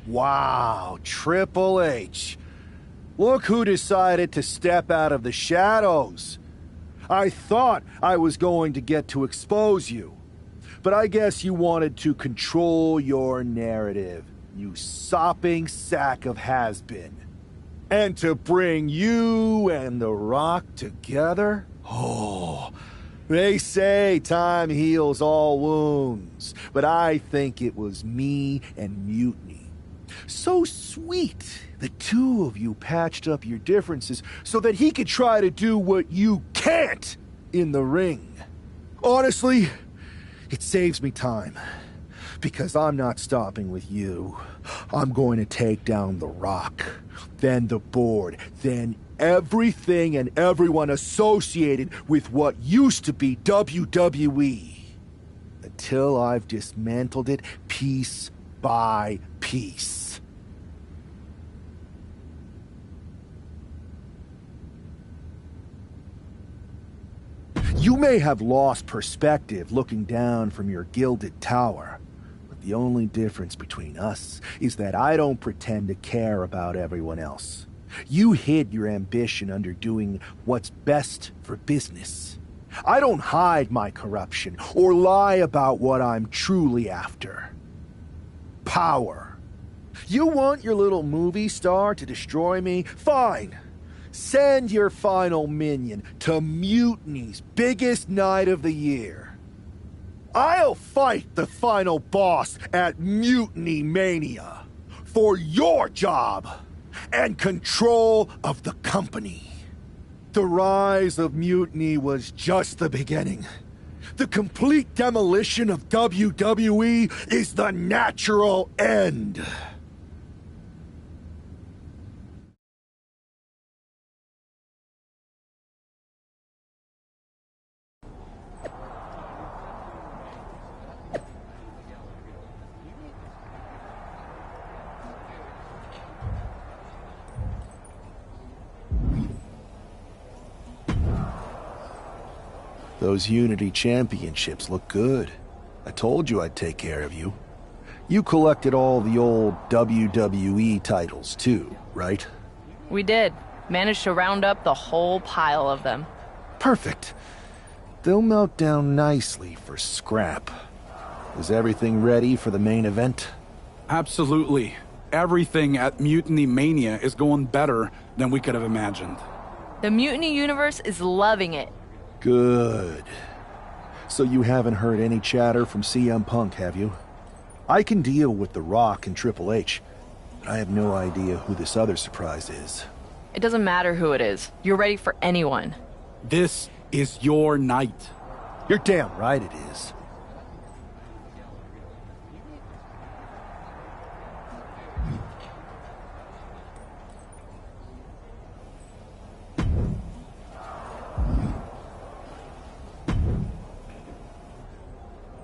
Wow, Triple H. Look who decided to step out of the shadows. I thought I was going to get to expose you. But I guess you wanted to control your narrative, you sopping sack of has-been. And to bring you and The Rock together? Oh, they say time heals all wounds, but I think it was me and Mutiny. So sweet, the two of you patched up your differences so that he could try to do what you can't in the ring. Honestly, it saves me time, because I'm not stopping with you. I'm going to take down The Rock, then the board, then everything and everyone associated with what used to be WWE, until I've dismantled it piece by piece. You may have lost perspective looking down from your gilded tower, but the only difference between us is that I don't pretend to care about everyone else. You hid your ambition under doing what's best for business. I don't hide my corruption or lie about what I'm truly after. Power. You want your little movie star to destroy me? Fine. Send your final minion to Mutiny's biggest night of the year. I'll fight the final boss at Mutiny Mania for your job and control of the company. The rise of Mutiny was just the beginning. The complete demolition of WWE is the natural end. Those Unity Championships look good. I told you I'd take care of you. You collected all the old WWE titles too, right? We did. Managed to round up the whole pile of them. Perfect. They'll melt down nicely for scrap. Is everything ready for the main event? Absolutely. Everything at Mutiny Mania is going better than we could have imagined. The Mutiny universe is loving it. Good. So you haven't heard any chatter from CM Punk, have you? I can deal with The Rock and Triple H, but I have no idea who this other surprise is. It doesn't matter who it is. You're ready for anyone. This is your night. You're damn right it is.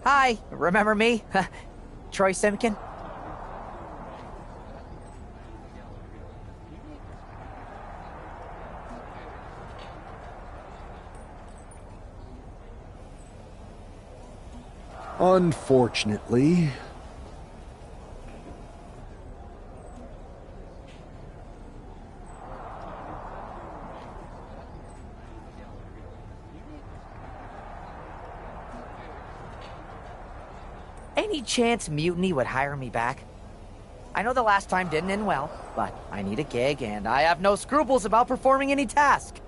Hi, remember me? Troy Simkin? Unfortunately. Any chance Mutiny would hire me back? I know the last time didn't end well, but I need a gig and I have no scruples about performing any task.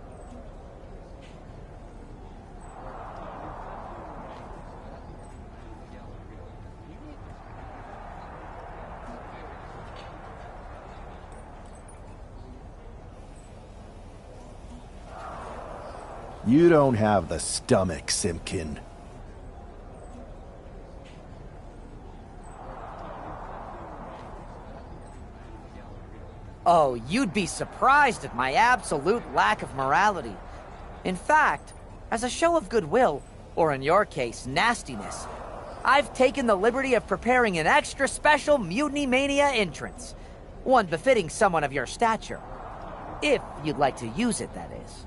You don't have the stomach, Simpkin. Oh, you'd be surprised at my absolute lack of morality. In fact, as a show of goodwill, or in your case, nastiness, I've taken the liberty of preparing an extra special Mutiny Mania entrance. One befitting someone of your stature. If you'd like to use it, that is.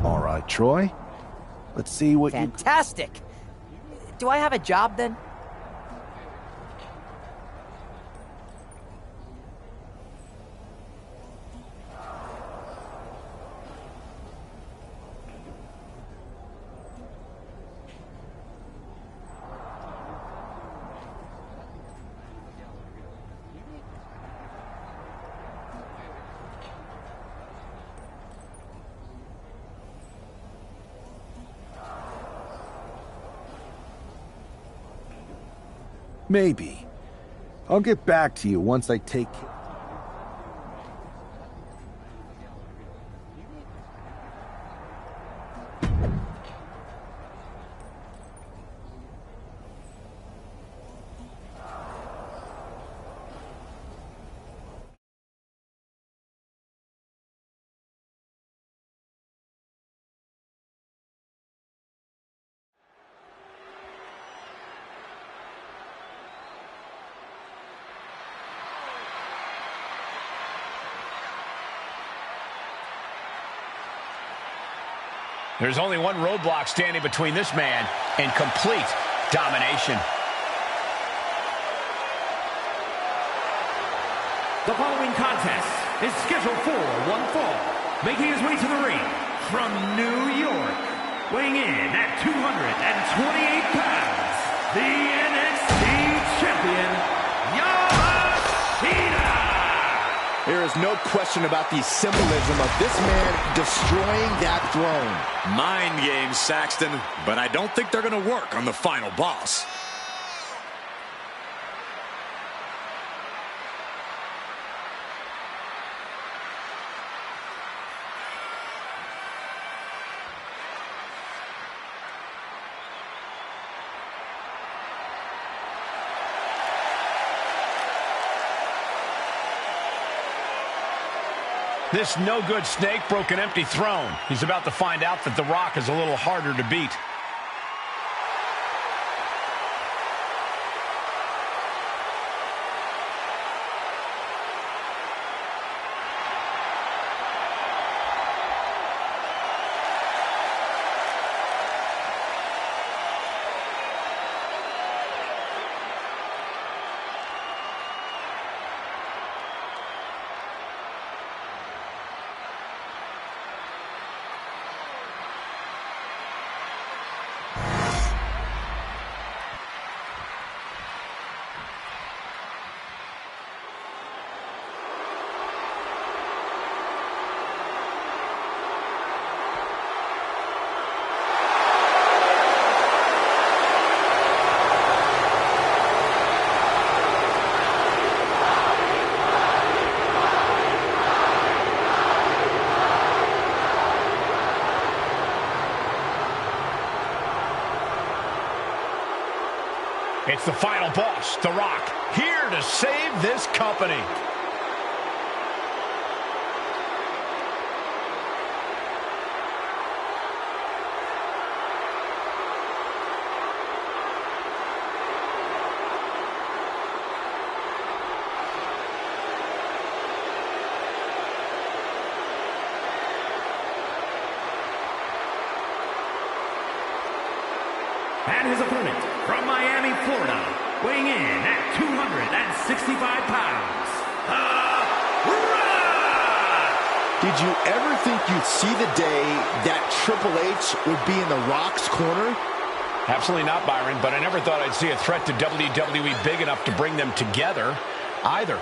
All right, Troy. Let's see what Fantastic! Do I have a job then? Maybe. I'll get back to you once I take... There's only one roadblock standing between this man and complete domination. The following contest is scheduled for one fall. Making his way to the ring from New York, weighing in at 228 pounds, the NXT Champion, Yoshida! There is no question about the symbolism of this man destroying that throne. Mind games, Saxton, but I don't think they're going to work on the final boss. This no-good snake broke an empty throne. He's about to find out that The Rock is a little harder to beat. It's the final boss, The Rock, here to save this company. And his opponent from Miami, Florida, weighing in at 265 pounds, Did you ever think you'd see the day that Triple H would be in The Rock's corner? Absolutely not, Byron, but I never thought I'd see a threat to WWE big enough to bring them together either.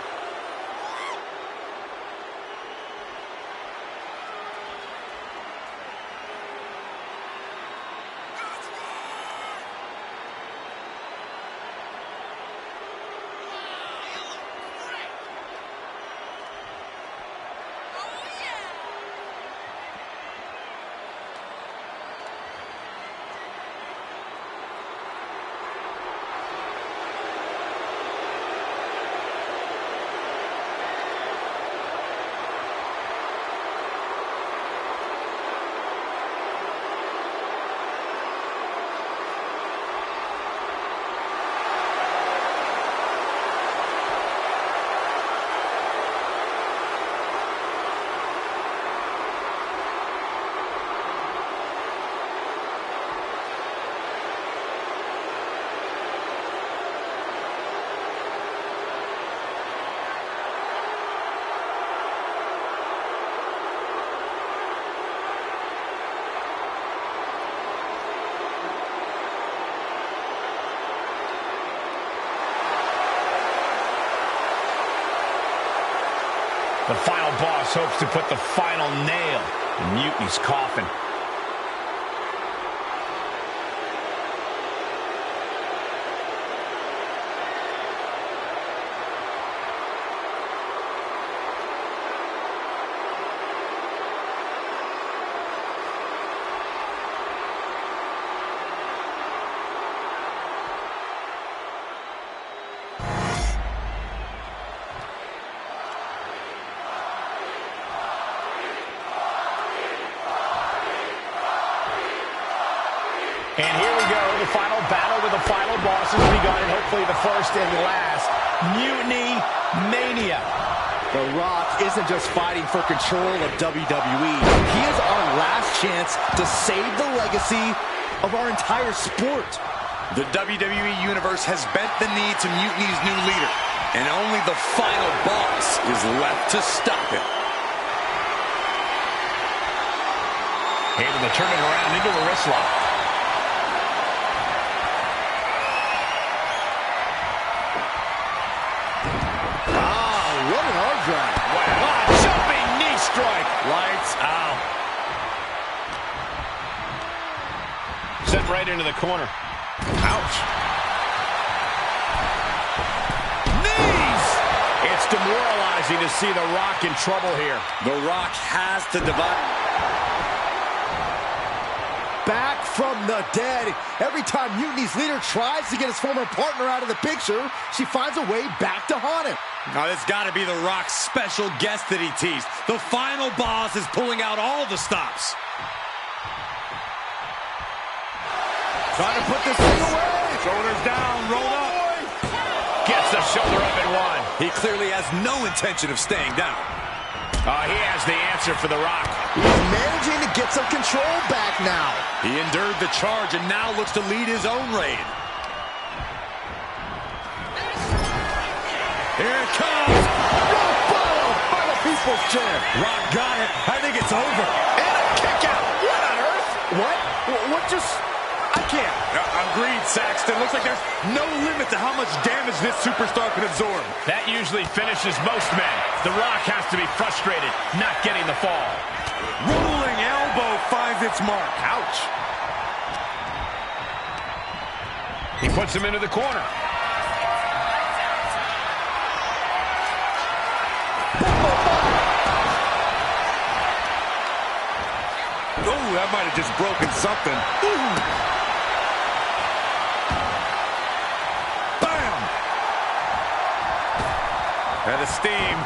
The final boss hopes to put the final nail in Mutiny's coffin. And here we go, the final battle with the final boss has begun, and hopefully the first and last, Mutiny Mania. The Rock isn't just fighting for control of WWE. He is our last chance to save the legacy of our entire sport. The WWE Universe has bent the knee to Mutiny's new leader, and only the final boss is left to stop it. Able to turn it around into a wrist lock. Lights out. Sent right into the corner. Ouch. Knees! It's demoralizing to see The Rock in trouble here. The Rock has to divide. Back from the dead. Every time Mutiny's leader tries to get his former partner out of the picture, she finds a way back to haunt him. Now, this got to be The Rock's special guest that he teased. The final boss is pulling out all the stops. Trying to put this thing away. Shoulders down, rolled up. Gets the shoulder up and one. He clearly has no intention of staying down. He has the answer for The Rock. He's managing to get some control back now. He endured the charge and now looks to lead his own raid. Here it comes. Rock bottom by the People's Champ. Rock got it. I think it's over. And a kick out. What on earth? What just... I can't. Agreed, Saxton. Looks like there's no limit to how much damage this superstar can absorb. That usually finishes most men. The Rock has to be frustrated, not getting the fall. Rolling elbow finds its mark. Ouch. He puts him into the corner. Oh, that might have just broken something. Ooh. Bam! Out of steam.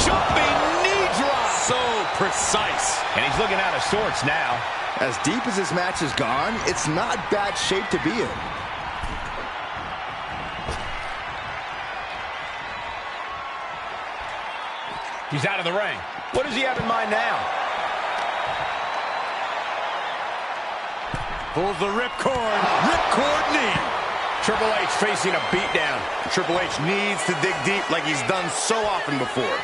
Jumping knee drop. So precise. And he's looking out of sorts now. As deep as this match has gone, it's not bad shape to be in. He's out of the ring. What does he have in mind now? Pulls the ripcord. Ripcord knee. Triple H facing a beatdown. Triple H needs to dig deep like he's done so often before.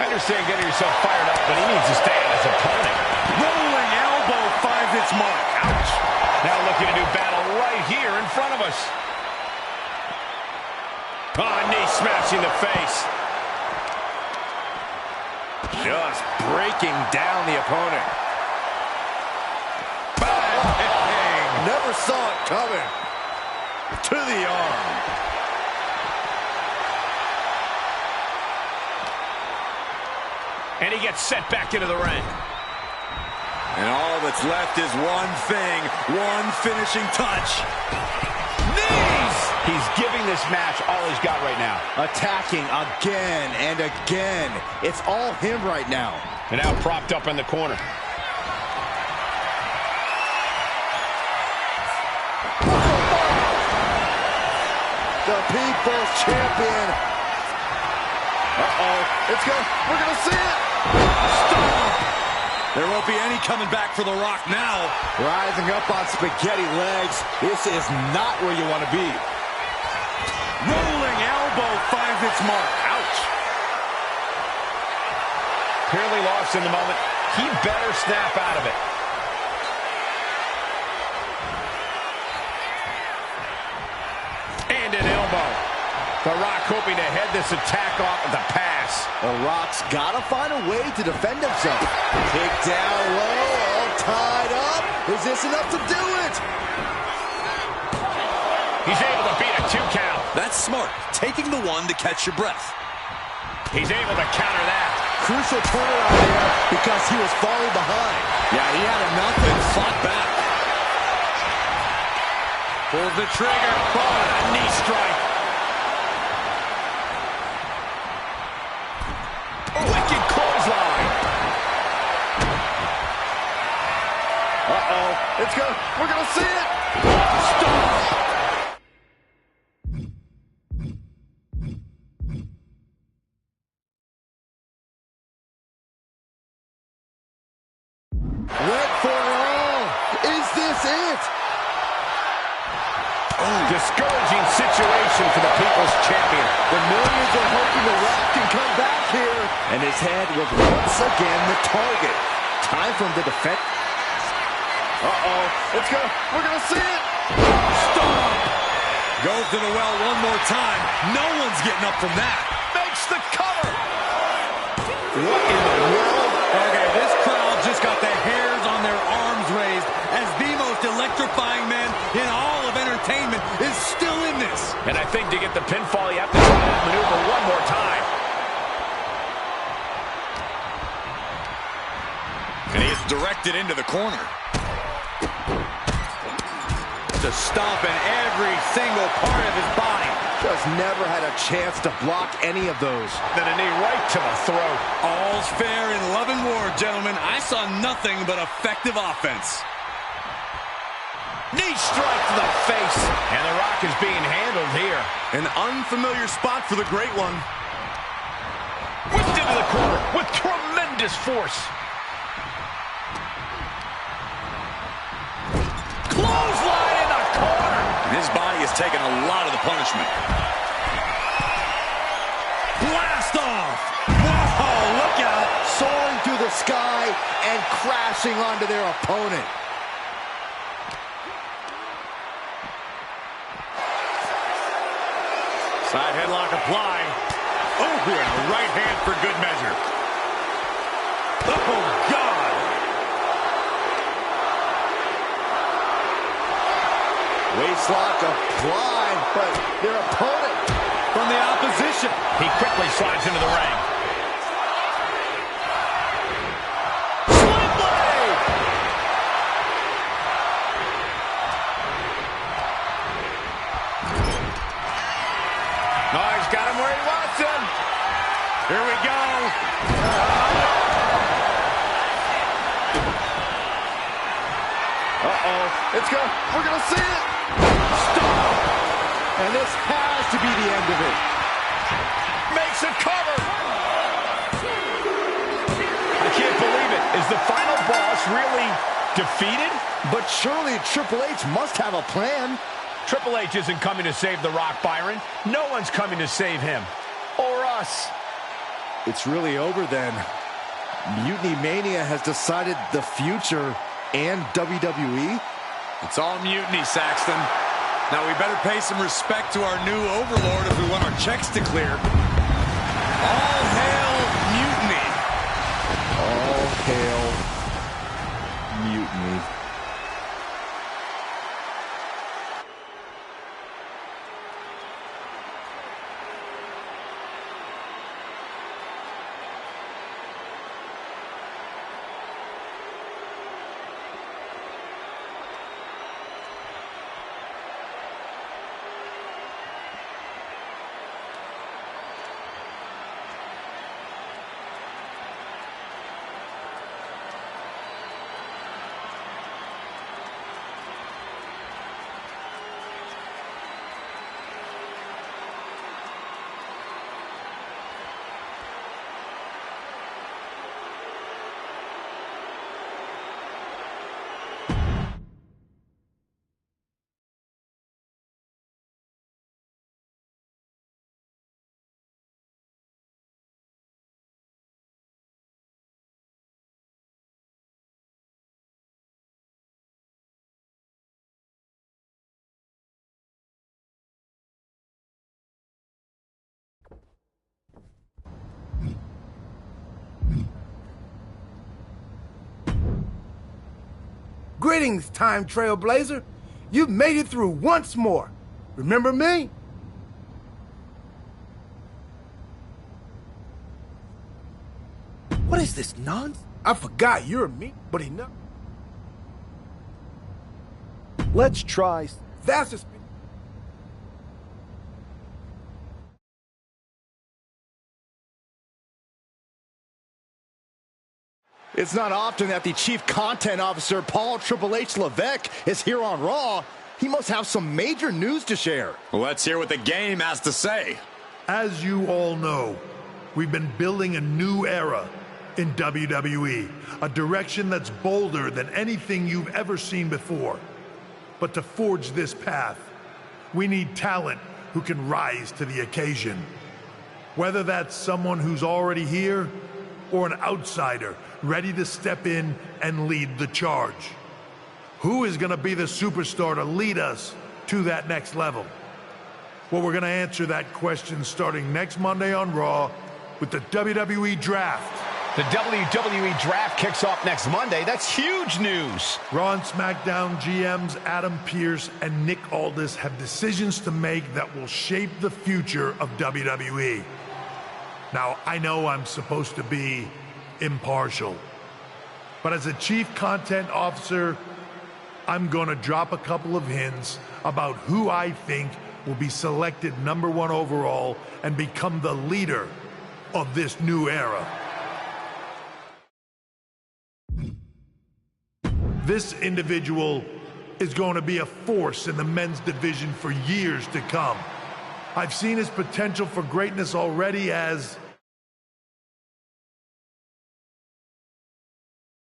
I understand getting yourself fired up, but he needs to stay on his opponent. Rolling elbow finds its mark. Ouch. Now looking to do battle right here in front of us. Knee smashing the face. Just breaking down the opponent. Bang! Never saw it coming. To the arm. And he gets sent back into the ring. And all that's left is one thing, one finishing touch. Knees! He's giving this match all he's got right now. Attacking again and again. It's all him right now. And now propped up in the corner. The People's Champion. We're gonna see it. Stop! There won't be any coming back for The Rock now. Rising up on spaghetti legs. This is not where you want to be. Rolling elbow finds its mark. Ouch. Clearly lost in the moment. He better snap out of it. And an elbow. The Rock hoping to head this attack off with a pass. The Rock's got to find a way to defend himself. Kick down low, all tied up. Is this enough to do it? He's able to beat a 2 count. That's smart, taking the one to catch your breath. He's able to counter that. Crucial turnaround there because he was falling behind. Yeah, he had enough and fought back. Pulls the trigger. Oh, knee strike. Wicked clothesline. Uh-oh. We're going to see it. Stop. Went for it all. Is this it? Oh, discouraging situation for the People's Champion. The millions are hoping The Rock can come back here. And his head was once again the target. Time for him to defend. Uh-oh. We're going to see it. Stop. Goes to the well one more time. No one's getting up from that. Makes the cover. What in the world? Okay, this crowd just got the hairs on their arms raised as the most electrifying man in all of entertainment is still in this. And I think to get the pinfall, you have to try that maneuver one more time. And he is directed into the corner. Just stomping every single part of his body. Just never had a chance to block any of those. Then a knee right to the throat. All's fair in love and war, gentlemen. I saw nothing but effective offense. Knee strike to the face. And The Rock is being handled here. An unfamiliar spot for the Great One. Whipped into the corner with tremendous force. Clothesline in the corner. And his body has taken a lot of the punishment. Blast off. Whoa, look out. Soaring through the sky and crashing onto their opponent. Side headlock applied. Oh, and a right hand for good measure. Oh, God. Waistlock applied, but their opponent From the opposition. He quickly slides into the ring. Sling blade! Oh, he's got him where he wants him. Here we go. We're gonna see it. Stop. And this has to be the end of it. Makes a cover. I can't believe it. Is the final boss really defeated? But surely Triple H must have a plan. Triple H isn't coming to save The Rock, Byron. No one's coming to save him. Or us. It's really over then. Mutiny Mania has decided the future and WWE. It's all mutiny, Saxton. Now we better pay some respect to our new overlord if we want our checks to clear. All hail mutiny. All hail mutiny. Greetings, Time Trailblazer. You've made it through once more. Remember me? What is this nonsense? I forgot you're me, but enough. Let's try. That's just... It's not often that the Chief Content Officer, Paul Triple H Levesque, is here on Raw. He must have some major news to share. Let's hear what the game has to say. As you all know, we've been building a new era in WWE, a direction that's bolder than anything you've ever seen before. But to forge this path, we need talent who can rise to the occasion. Whether that's someone who's already here or an outsider ready to step in and lead the charge. Who is going to be the superstar to lead us to that next level? Well, we're going to answer that question starting next Monday on Raw with the WWE Draft. The WWE Draft kicks off next Monday. That's huge news. Raw and SmackDown GMs Adam Pearce and Nick Aldis have decisions to make that will shape the future of WWE. Now, I know I'm supposed to be impartial, but as a Chief Content Officer, I'm gonna drop a couple of hints about who I think will be selected #1 overall and become the leader of this new era. This individual is going to be a force in the men's division for years to come. I've seen his potential for greatness already as